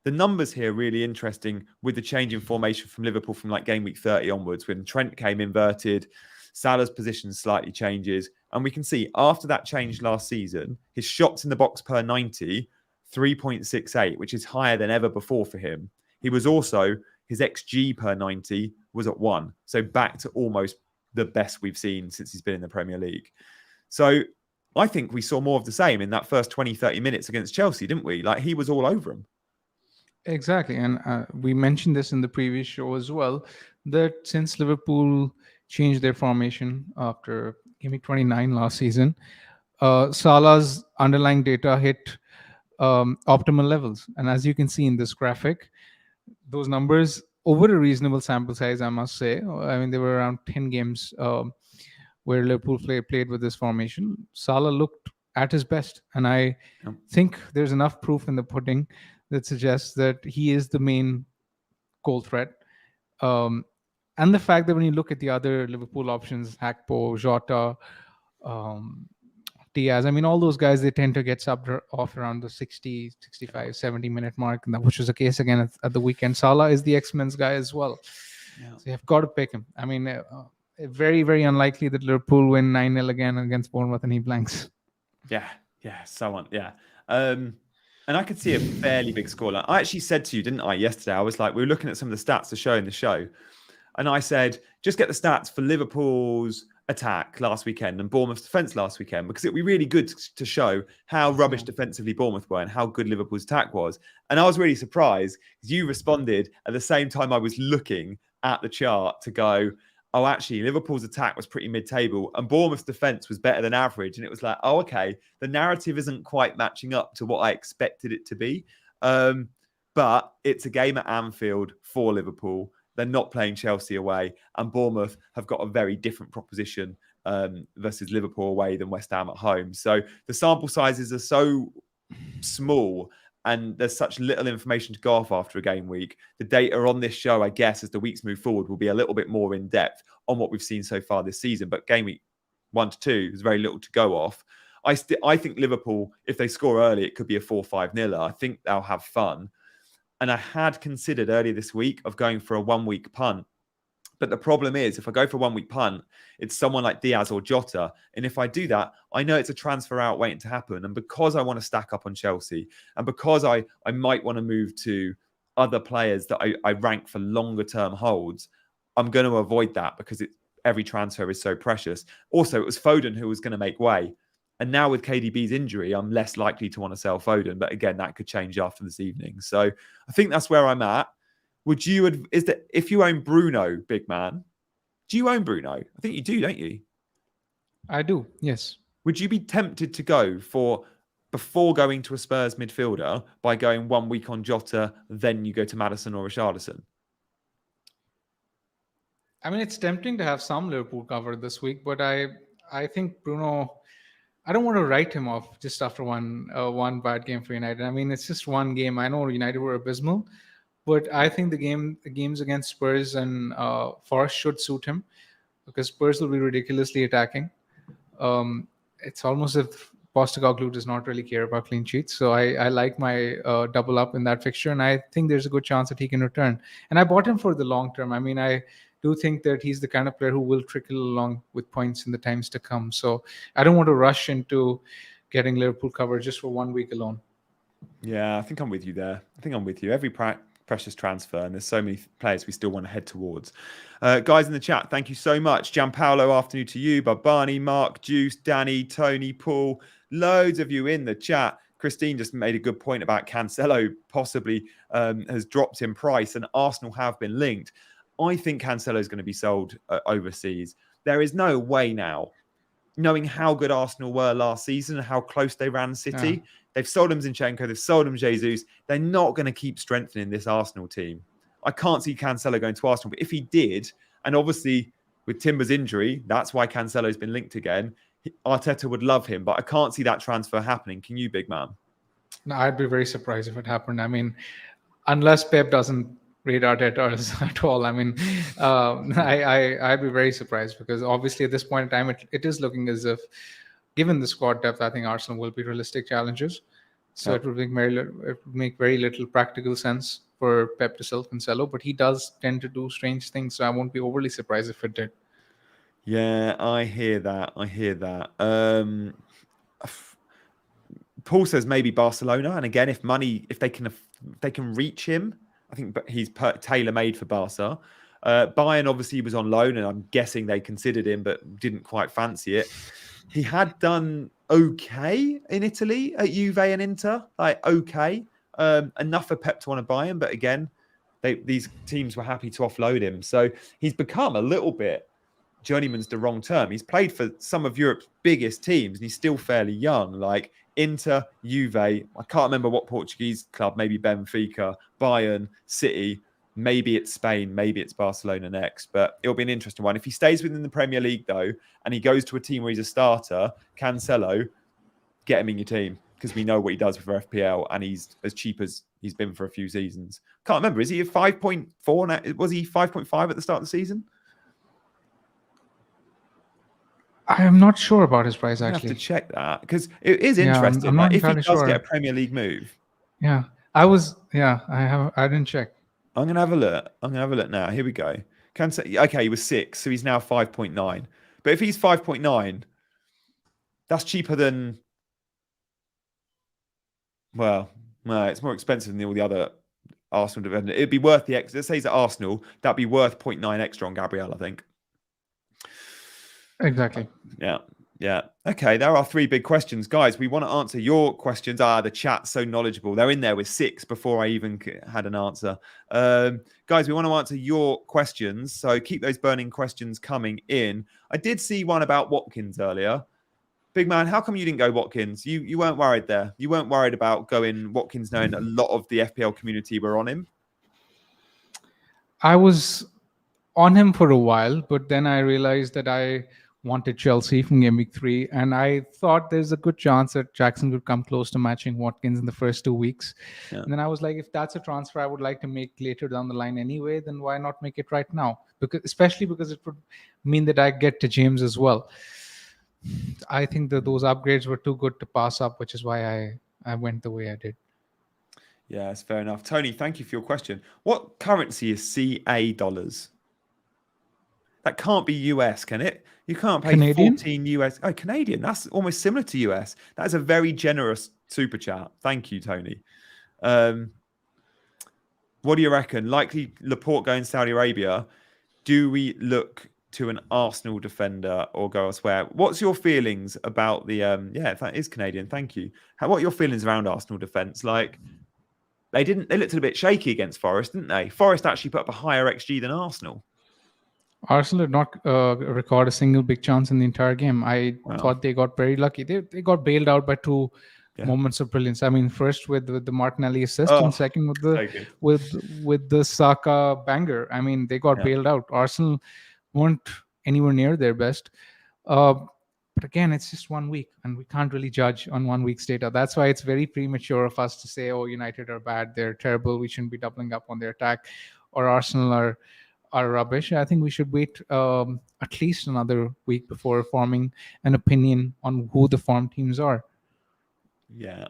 The numbers here are really interesting with the change in formation from Liverpool from like game week 30 onwards, when Trent came inverted, Salah's position slightly changes. And we can see after that change last season, his shots in the box per 90, 3.68, which is higher than ever before for him. He was also, his XG per 90 was at 1. So back to almost the best we've seen since he's been in the Premier League. So I think we saw more of the same in that first 20, 30 minutes against Chelsea, didn't we? Like, he was all over him.
Exactly. And we mentioned this in the previous show as well, that since Liverpool changed their formation after game week 29 last season, Salah's underlying data hit optimal levels. And as you can see in this graphic, those numbers over a reasonable sample size, I must say. I mean, there were around 10 games where Liverpool played with this formation. Salah looked at his best. And I think there's enough proof in the pudding that suggests that he is the main goal threat. And the fact that when you look at the other Liverpool options, Hakpo, Jota, Diaz, I mean, all those guys, they tend to get subbed off around the 60, 65, 70-minute mark, which was the case again at the weekend. Salah is the X-Men's guy as well. Yeah. So you have got to pick him. I mean, very, very unlikely that Liverpool win 9-0 again against Bournemouth and he blanks.
Yeah, so on. Yeah. And I could see a fairly big scoreline. I actually said to you, didn't I, yesterday? I was like, we were looking at some of the stats to show in the show. And I said, just get the stats for Liverpool's attack last weekend and Bournemouth's defence last weekend, because it'd be really good to show how rubbish defensively Bournemouth were and how good Liverpool's attack was. And I was really surprised because you responded at the same time I was looking at the chart to go, oh, actually, Liverpool's attack was pretty mid-table and Bournemouth's defence was better than average. And it was like, oh, okay, the narrative isn't quite matching up to what I expected it to be. But it's a game at Anfield for Liverpool. They're not playing Chelsea away. And Bournemouth have got a very different proposition versus Liverpool away than West Ham at home. So the sample sizes are so small and there's such little information to go off after a game week. The data on this show, I guess, as the weeks move forward, will be a little bit more in depth on what we've seen so far this season. But game week 1 to 2, there's very little to go off. I think Liverpool, if they score early, it could be a 4-5-0. I think they'll have fun. And I had considered earlier this week of going for a 1-week punt. But the problem is, if I go for a 1-week punt, it's someone like Diaz or Jota. And if I do that, I know it's a transfer out waiting to happen. And because I want to stack up on Chelsea, and because I might want to move to other players that I rank for longer term holds, I'm going to avoid that because every transfer is so precious. Also, it was Foden who was going to make way. And now with KDB's injury, I'm less likely to want to sell Foden. But again, that could change after this evening. So I think that's where I'm at. If you own Bruno, big man, do you own Bruno? I think you do, don't you?
I do, yes.
Would you be tempted to go before going to a Spurs midfielder by going 1 week on Jota, then you go to Maddison or Richarlison?
I mean, it's tempting to have some Liverpool covered this week, but I think Bruno, I don't want to write him off just after one bad game for United. I mean, it's just one game. I know United were abysmal, but I think the games against Spurs and Forest should suit him because Spurs will be ridiculously attacking. It's almost as if Postecoglou does not really care about clean sheets. So I like my double up in that fixture, and I think there's a good chance that he can return. And I bought him for the long term. I mean, I do think that he's the kind of player who will trickle along with points in the times to come. So I don't want to rush into getting Liverpool covered just for 1 week alone.
Yeah, I think I'm with you there. I think I'm with you. Every precious transfer, and there's so many players we still want to head towards. Guys in the chat, thank you so much. Gianpaolo, afternoon to you. Barbani, Mark, Juice, Danny, Tony, Paul, loads of you in the chat. Christine just made a good point about Cancelo possibly has dropped in price, and Arsenal have been linked. I think Cancelo is going to be sold overseas. There is no way now, knowing how good Arsenal were last season and how close they ran City.
Yeah.
They've sold him Zinchenko, they've sold him Jesus. They're not going to keep strengthening this Arsenal team. I can't see Cancelo going to Arsenal, but if he did, and obviously with Timber's injury, that's why Cancelo's been linked again, Arteta would love him, but I can't see that transfer happening. Can you, big man?
No, I'd be very surprised if it happened. I mean, unless Pep doesn't rate Arteta at all. I mean, I'd be very surprised because obviously at this point in time, it is looking as if, given the squad depth, I think Arsenal will be realistic challengers. So
Yep.
it would make very little practical sense for Pep to sell Cancelo, but he does tend to do strange things. So I won't be overly surprised if it did.
Yeah, I hear that. Paul says maybe Barcelona, and again, if they can reach him, I think he's tailor-made for Barca. Bayern obviously was on loan, and I'm guessing they considered him, but didn't quite fancy it. He had done okay in Italy at Juve and Inter, like okay, enough for Pep to want to buy him. But again, these teams were happy to offload him, so he's become a little bit. Journeyman's the wrong term. He's played for some of Europe's biggest teams, and he's still fairly young. Like Inter, Juve, I can't remember what Portuguese club, maybe Benfica, Bayern, City, maybe it's Spain, maybe it's Barcelona next, but it'll be an interesting one. If he stays within the Premier League, though, and he goes to a team where he's a starter, Cancelo, get him in your team because we know what he does for FPL, and he's as cheap as he's been for a few seasons. Can't remember. Is he a 5.4 now? Was he 5.5 at the start of the season?
I am not sure about his price, actually.
I have to check that because it is interesting.
I'm not
if he
entirely
does
sure.
get a Premier League move.
Yeah, I didn't check.
I'm going to have a look now. Here we go. Okay, he was 6, so he's now 5.9. But if he's 5.9, that's cheaper than... Well, no, it's more expensive than all the other Arsenal defenders. It'd be worth the... Let's say he's at Arsenal, that'd be worth 0.9 extra on Gabriel, I think.
Exactly.
Yeah. Okay, there are 3 big questions. Guys, we want to answer your questions. The chat's so knowledgeable. They're in there with 6 before I even had an answer. Guys, we want to answer your questions. So keep those burning questions coming in. I did see one about Watkins earlier. Big man, how come you didn't go Watkins? You weren't worried there. You weren't worried about going Watkins knowing a lot of the FPL community were on him?
I was on him for a while, but then I realized that I wanted Chelsea from game week 3, and I thought there's a good chance that Jackson would come close to matching Watkins in the first 2 weeks. Yeah. And then I was like, if that's a transfer I would like to make later down the line anyway, then why not make it right now? Especially because it would mean that I get to James as well. I think that those upgrades were too good to pass up, which is why I went the way I did.
Yeah, that's fair enough. Tony, thank you for your question. What currency is CA dollars? That can't be US, can it? You can't pay
Canadian?
14 US. Oh, Canadian. That's almost similar to US. That is a very generous super chat. Thank you, Tony. What do you reckon? Likely Laporte going Saudi Arabia. Do we look to an Arsenal defender or go elsewhere? What's your feelings about the... that is Canadian. Thank you. What are your feelings around Arsenal defence? Like, they looked a bit shaky against Forest, didn't they? Forest actually put up a higher XG than Arsenal.
Arsenal did not record a single big chance in the entire game. I thought they got very lucky. They got bailed out by 2 moments of brilliance. I mean, first with the Martinelli assist, and second with the Saka banger. I mean, they got bailed out. Arsenal weren't anywhere near their best. But again, it's just 1 week, and we can't really judge on 1 week's data. That's why it's very premature of us to say, "Oh, United are bad; they're terrible. We shouldn't be doubling up on their attack," or Arsenal are rubbish. I think we should wait at least another week before forming an opinion on who the form teams are.
Yeah,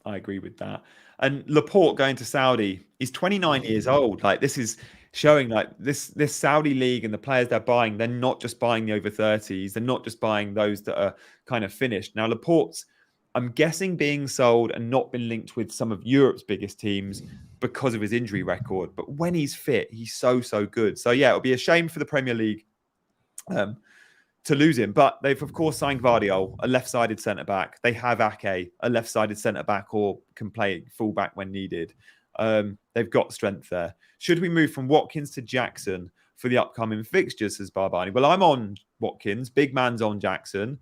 I agree with that. And Laporte going to Saudi, he's 29 years old. Like, this is showing, like, this Saudi league and the players they're buying, they're not just buying the over 30s. They're not just buying those that are kind of finished. Now, Laporte's, I'm guessing, being sold and not been linked with some of Europe's biggest teams because of his injury record. But when he's fit, he's so good. So yeah, it'll be a shame for the Premier League to lose him. But they've, of course, signed Vardiol, a left-sided centre-back. They have Ake, a left-sided centre-back, or can play full-back when needed. They've got strength there. Should we move from Watkins to Jackson for the upcoming fixtures, says Barbani? Well, I'm on Watkins. Big man's on Jackson.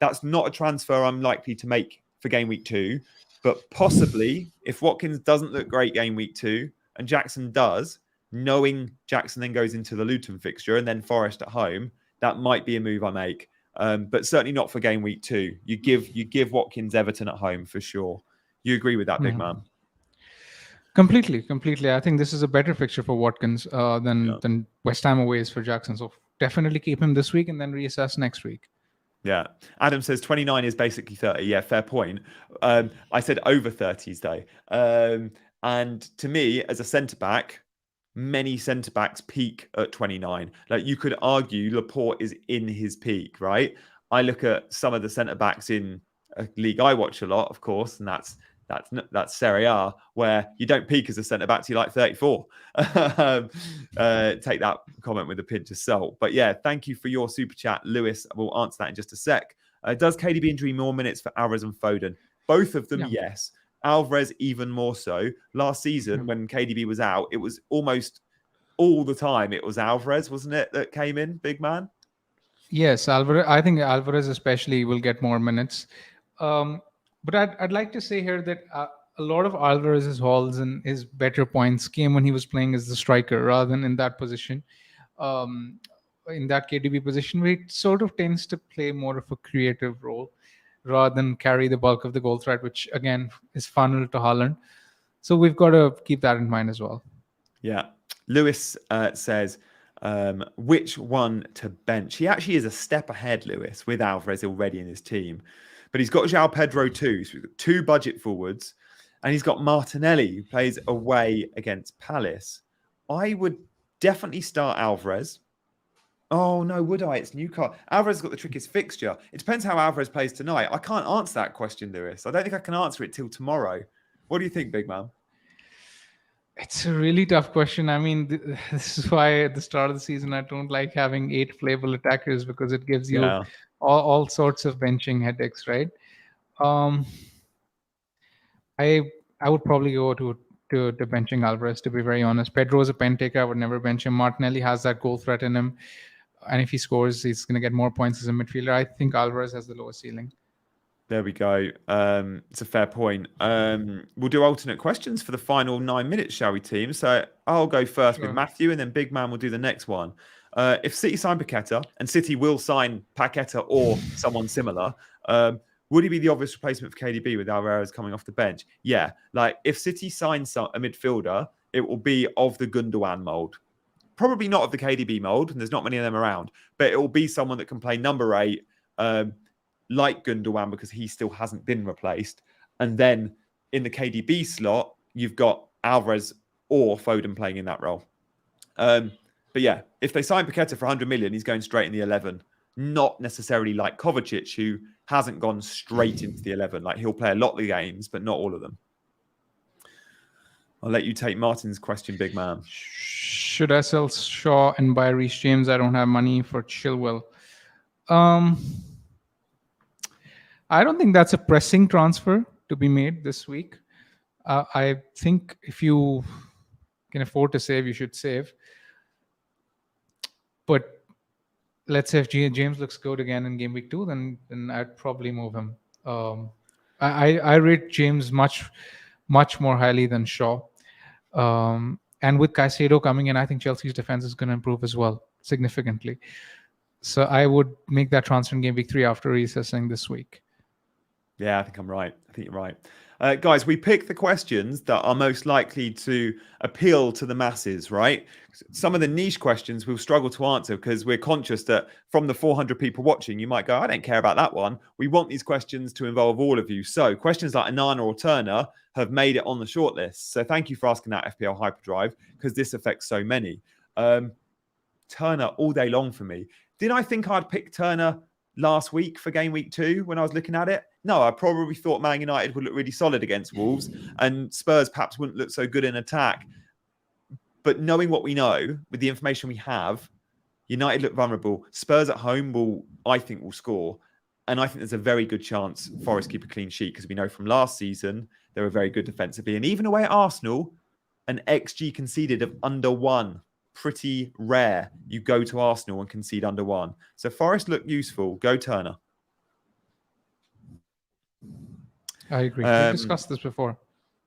That's not a transfer I'm likely to make for game week 2. But possibly, if Watkins doesn't look great game week 2, and Jackson does, knowing Jackson then goes into the Luton fixture and then Forest at home, that might be a move I make, but certainly not for game week 2. You give Watkins Everton at home for sure. You agree with that, big man?
Completely. I think this is a better fixture for Watkins than West Ham away is for Jackson. So definitely keep him this week and then reassess next week.
Yeah. Adam says 29 is basically 30. Yeah, fair point. I said over 30s though. And to me, as a centre-back, many centre-backs peak at 29. Like, you could argue Laporte is in his peak, right? I look at some of the centre-backs in a league I watch a lot, of course, and that's Serie A, where you don't peak as a centre-back till you're like 34. Take that comment with a pinch of salt. But yeah, thank you for your super chat, Lewis. We'll answer that in just a sec. Does KDB enjoy more minutes for Alvarez and Foden? Both of them, yes. Alvarez even more so. Last season, when KDB was out, it was almost all the time it was Alvarez, wasn't it, that came in, big man?
Yes, Alvarez. I think Alvarez especially will get more minutes. But I'd like to say here that a lot of Alvarez's hauls and his better points came when he was playing as the striker rather than in that position. In that KDB position, where he sort of tends to play more of a creative role rather than carry the bulk of the goal threat, which again is funneled to Haaland. So we've got to keep that in mind as well.
Yeah. Lewis says, which one to bench? He actually is a step ahead, Lewis, with Alvarez already in his team. But he's got João Pedro too. So we've got 2 budget forwards. And he's got Martinelli, who plays away against Palace. I would definitely start Alvarez. Oh, no, would I? It's Newcastle. Alvarez has got the trickiest fixture. It depends how Alvarez plays tonight. I can't answer that question, Lewis. I don't think I can answer it till tomorrow. What do you think, big man?
It's a really tough question. I mean, this is why at the start of the season, I don't like having 8 playable attackers, because it gives you all sorts of benching headaches, right? I would probably go to benching Alvarez, to be very honest. Pedro is a pen taker. I would never bench him. Martinelli has that goal threat in him. And if he scores, he's going to get more points as a midfielder. I think Alvarez has the lowest ceiling.
There we go. It's a fair point. We'll do alternate questions for the final 9 minutes, shall we, team? So I'll go first with Matthew, and then Big Man will do the next one. If City sign Paqueta, and City will sign Paqueta or someone similar, would he be the obvious replacement for KDB with Alvarez coming off the bench? Yeah. Like, if City signs a midfielder, it will be of the Gundogan mould. Probably not of the KDB mould, and there's not many of them around, but it will be someone that can play number 8, like Gundogan, because he still hasn't been replaced. And then in the KDB slot, you've got Alvarez or Foden playing in that role. But yeah, if they sign Paqueta for 100 million, he's going straight in the 11. Not necessarily like Kovacic, who hasn't gone straight into the 11. Like, he'll play a lot of the games, but not all of them. I'll let you take Martin's question, big man.
Should I sell Shaw and buy Reece James? I don't have money for Chilwell. I don't think that's a pressing transfer to be made this week. I think if you can afford to save, you should save. But let's say if James looks good again in game week 2, then I'd probably move him. I rate James much more highly than Shaw. And with Caicedo coming in, I think Chelsea's defense is going to improve as well, significantly. So I would make that transfer in game week 3 after reassessing this week.
Yeah, I think I'm right. I think you're right. Guys, we pick the questions that are most likely to appeal to the masses, right? Some of the niche questions we'll struggle to answer because we're conscious that from the 400 people watching, you might go, I don't care about that one. We want these questions to involve all of you. So questions like Anana or Turner have made it on the shortlist. So thank you for asking that, FPL Hyperdrive, because this affects so many. Turner all day long for me. Did I think I'd pick Turner last week for game week 2 when I was looking at it? No, I probably thought Man United would look really solid against Wolves and Spurs perhaps wouldn't look so good in attack. But knowing what we know, with the information we have, United look vulnerable. Spurs at home I think, will score. And I think there's a very good chance Forest keep a clean sheet because we know from last season they were very good defensively. And even away at Arsenal, an XG conceded of under 1. Pretty rare. You go to Arsenal and concede under 1. So Forest look useful. Go Turner.
I agree. We've discussed this before.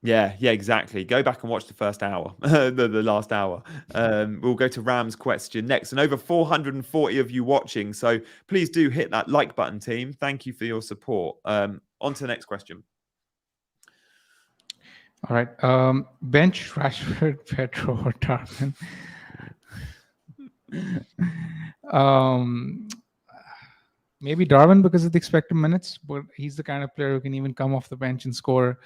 Yeah, exactly. Go back and watch the first hour, the last hour. We'll go to Ram's question next. And over 440 of you watching. So please do hit that like button, team. Thank you for your support. On to the next question.
All right. Bench, Rashford, Pedro, or Darwin. Maybe Darwin because of the expected minutes, but he's the kind of player who can even come off the bench and score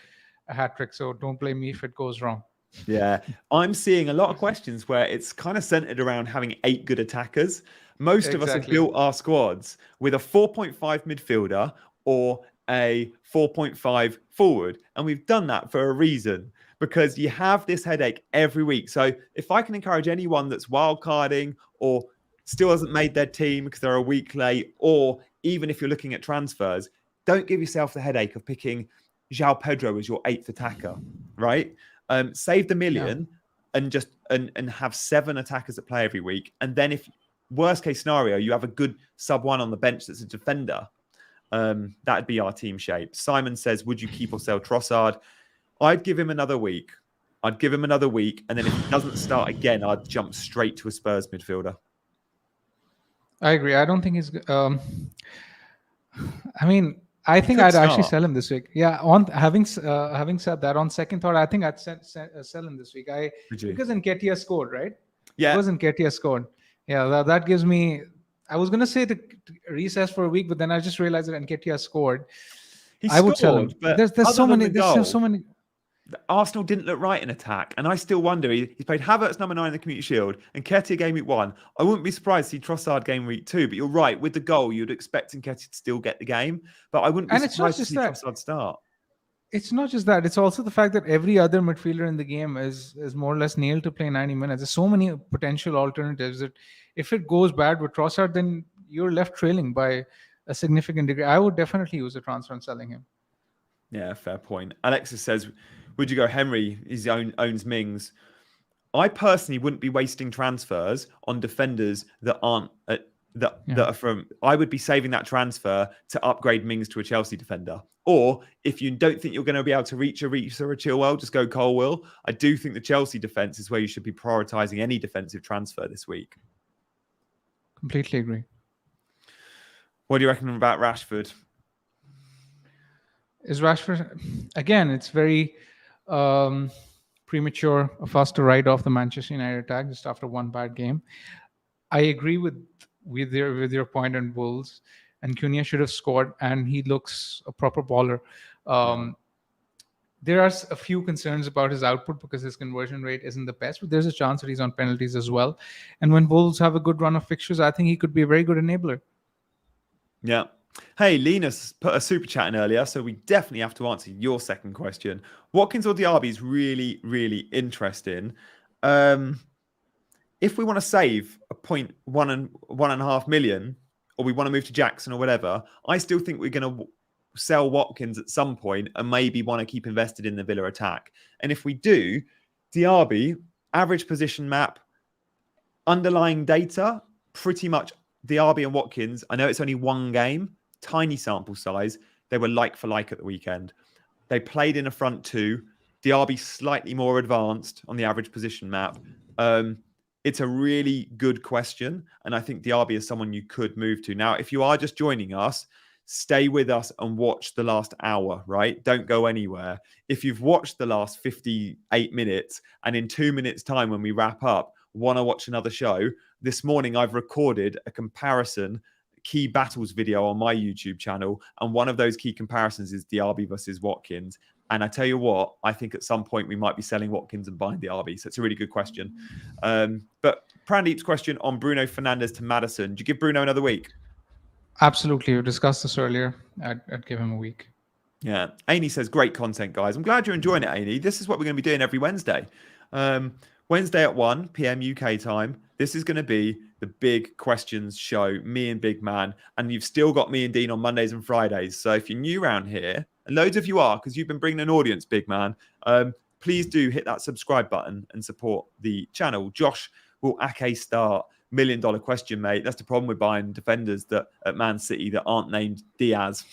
a hat trick. So don't blame me if it goes wrong.
Yeah, I'm seeing a lot of questions where it's kind of centered around having 8 good attackers. Most of us have built our squads with a 4.5 midfielder or a 4.5 forward. And we've done that for a reason, because you have this headache every week. So if I can encourage anyone that's wildcarding or still hasn't made their team because they're a week late, or even if you're looking at transfers, don't give yourself the headache of picking João Pedro as your 8th attacker, right? Save the million and just and have 7 attackers that play every week. And then if worst case scenario, you have a good sub 1 on the bench that's a defender, that'd be our team shape. Simon says, would you keep or sell Trossard? I'd give him another week. And then if he doesn't start again, I'd jump straight to a Spurs midfielder.
I agree. I don't think he's. I think I'd actually sell him this week. Yeah. On having said that, on second thought, I think I'd sell him this week. Because Nketiah scored, right?
Yeah.
Because Nketiah scored. Yeah. That gives me. I was gonna say to recess for a week, but then I just realized that Nketiah scored. I would sell him. There's so many. There's so many.
Arsenal didn't look right in attack, and I still wonder. He's played Havertz number 9 in the Community Shield and Nketiah game week 1. I wouldn't be surprised to see Trossard game week 2, but you're right. With the goal, you'd expect Nketiah to still get the game, but I wouldn't be surprised to see Trossard start.
It's not just that. It's also the fact that every other midfielder in the game is more or less nailed to play 90 minutes. There's so many potential alternatives that if it goes bad with Trossard, then you're left trailing by a significant degree. I would definitely use a transfer and selling him.
Yeah, fair point. Alexis says, would you go Henry? He owns Mings. I personally wouldn't be wasting transfers on defenders that aren't that are from. I would be saving that transfer to upgrade Mings to a Chelsea defender. Or if you don't think you're going to be able to reach a Reece or a Chilwell, just go Colwill. I do think the Chelsea defense is where you should be prioritizing any defensive transfer this week.
Completely agree.
What do you reckon about Rashford?
Is Rashford again? It's very premature of us to write off the Manchester United attack just after one bad game. I agree with your point on Wolves, and Cunha should have scored, and he looks a proper baller. There are a few concerns about his output because his conversion rate isn't the best, but there's a chance that he's on penalties as well. And when Wolves have a good run of fixtures, I think he could be a very good enabler. Yeah.
Hey, Linus put a super chat in earlier, so we definitely have to answer your second question. Watkins or Diaby is really, really interesting. If we want to save $1.5 million, or we want to move to Jackson or whatever, I still think we're going to sell Watkins at some point and maybe want to keep invested in the Villa attack. And if we do, Diaby, average position map, underlying data, pretty much Diaby and Watkins. I know it's only one game, tiny sample size. They were like for like at the weekend. They played in a front two. Diaby slightly more advanced on the average position map. it's a really good question. And I think Diaby is someone you could move to. Now, if you are just joining us, stay with us and watch the last hour, right? Don't go anywhere. If you've watched the last 58 minutes and in 2 minutes' time when we wrap up, want to watch another show, this morning I've recorded a comparison key battles video on my YouTube channel. And one of those key comparisons is Diaby versus Watkins. And I tell you what, I think at some point we might be selling Watkins and buying Diaby. So it's a really good question. But Prandeep's question on Bruno Fernandes to Maddison. Do you give Bruno another week?
Absolutely. We discussed this earlier. I'd give him a week.
Yeah. Amy says, great content, guys. I'm glad you're enjoying it, Amy. This is what we're going to be doing every Wednesday. Wednesday at 1 p.m. UK time. This is going to be the big questions show, me and Big Man. And you've still got me and Dean on Mondays and Fridays. So if you're new around here, and loads of you are, because you've been bringing an audience, Big Man, please do hit that subscribe button and support the channel. Josh will Ake start? $1 million question, mate. That's the problem with buying defenders that at Man City that aren't named Diaz.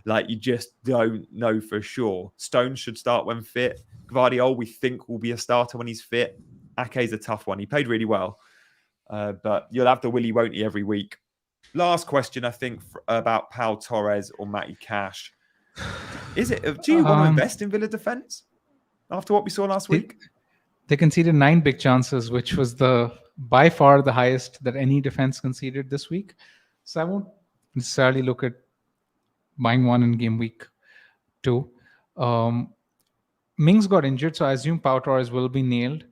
Like, you just don't know for sure. Stones should start when fit. Gvardiol, we think, will be a starter when he's fit. Ake's a tough one. He played really well. But you'll have the Willy, won't he, every week. Last question, I think, about Pau Torres or Matty Cash. Is it? Do you want to invest in Villa defence after what we saw last week?
They conceded 9 big chances, which was by far the highest that any defense conceded this week. So I won't necessarily look at buying one in game week 2. Mings got injured, so I assume Pau Torres will be nailed.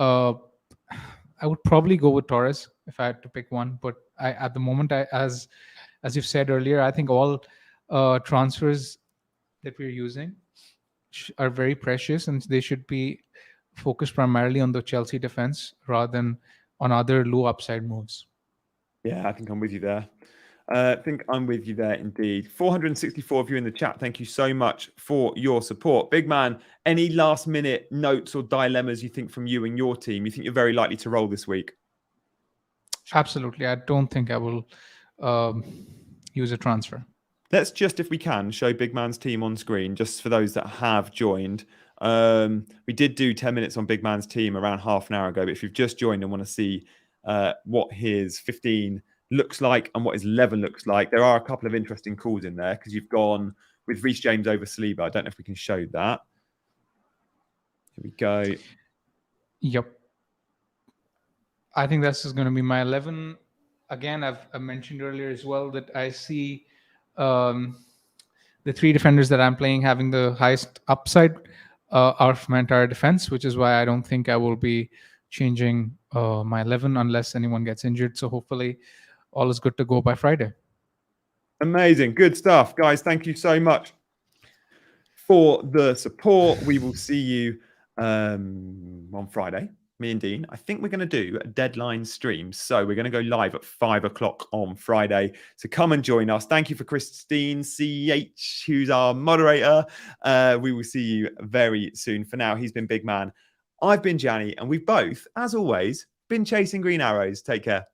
I would probably go with Torres if I had to pick one, but at the moment, as you've said earlier, I think all transfers that we're using are very precious, and they should be focused primarily on the Chelsea defense rather than on other low upside moves.
Yeah, I think I'm with you there. I think I'm with you there indeed. 464 of you in the chat. Thank you so much for your support. Big Man, any last minute notes or dilemmas you think from you and your team? You think you're very likely to roll this week?
Absolutely. I don't think I will use a transfer.
Let's just, if we can, show Big Man's team on screen, just for those that have joined. We did do 10 minutes on Big Man's team around half an hour ago, but if you've just joined and want to see what his 15 looks like and what his 11 looks like, there are a couple of interesting calls in there because you've gone with Reece James over Saliba. I don't know if we can show that. Here we go.
Yep. I think this is going to be my 11. Again, I mentioned earlier as well that I see the 3 defenders that I'm playing having the highest upside out of my entire defense, which is why I don't think I will be changing my 11 unless anyone gets injured. So hopefully all is good to go by Friday.
Amazing. Good stuff. Guys, thank you so much for the support. We will see you on Friday. Me and Dean, I think we're going to do a deadline stream. So we're going to go live at 5 o'clock on Friday. So come and join us. Thank you for Christine CH, who's our moderator. We will see you very soon. For now, he's been Big Man. I've been Gianni, and we've both, as always, been chasing green arrows. Take care.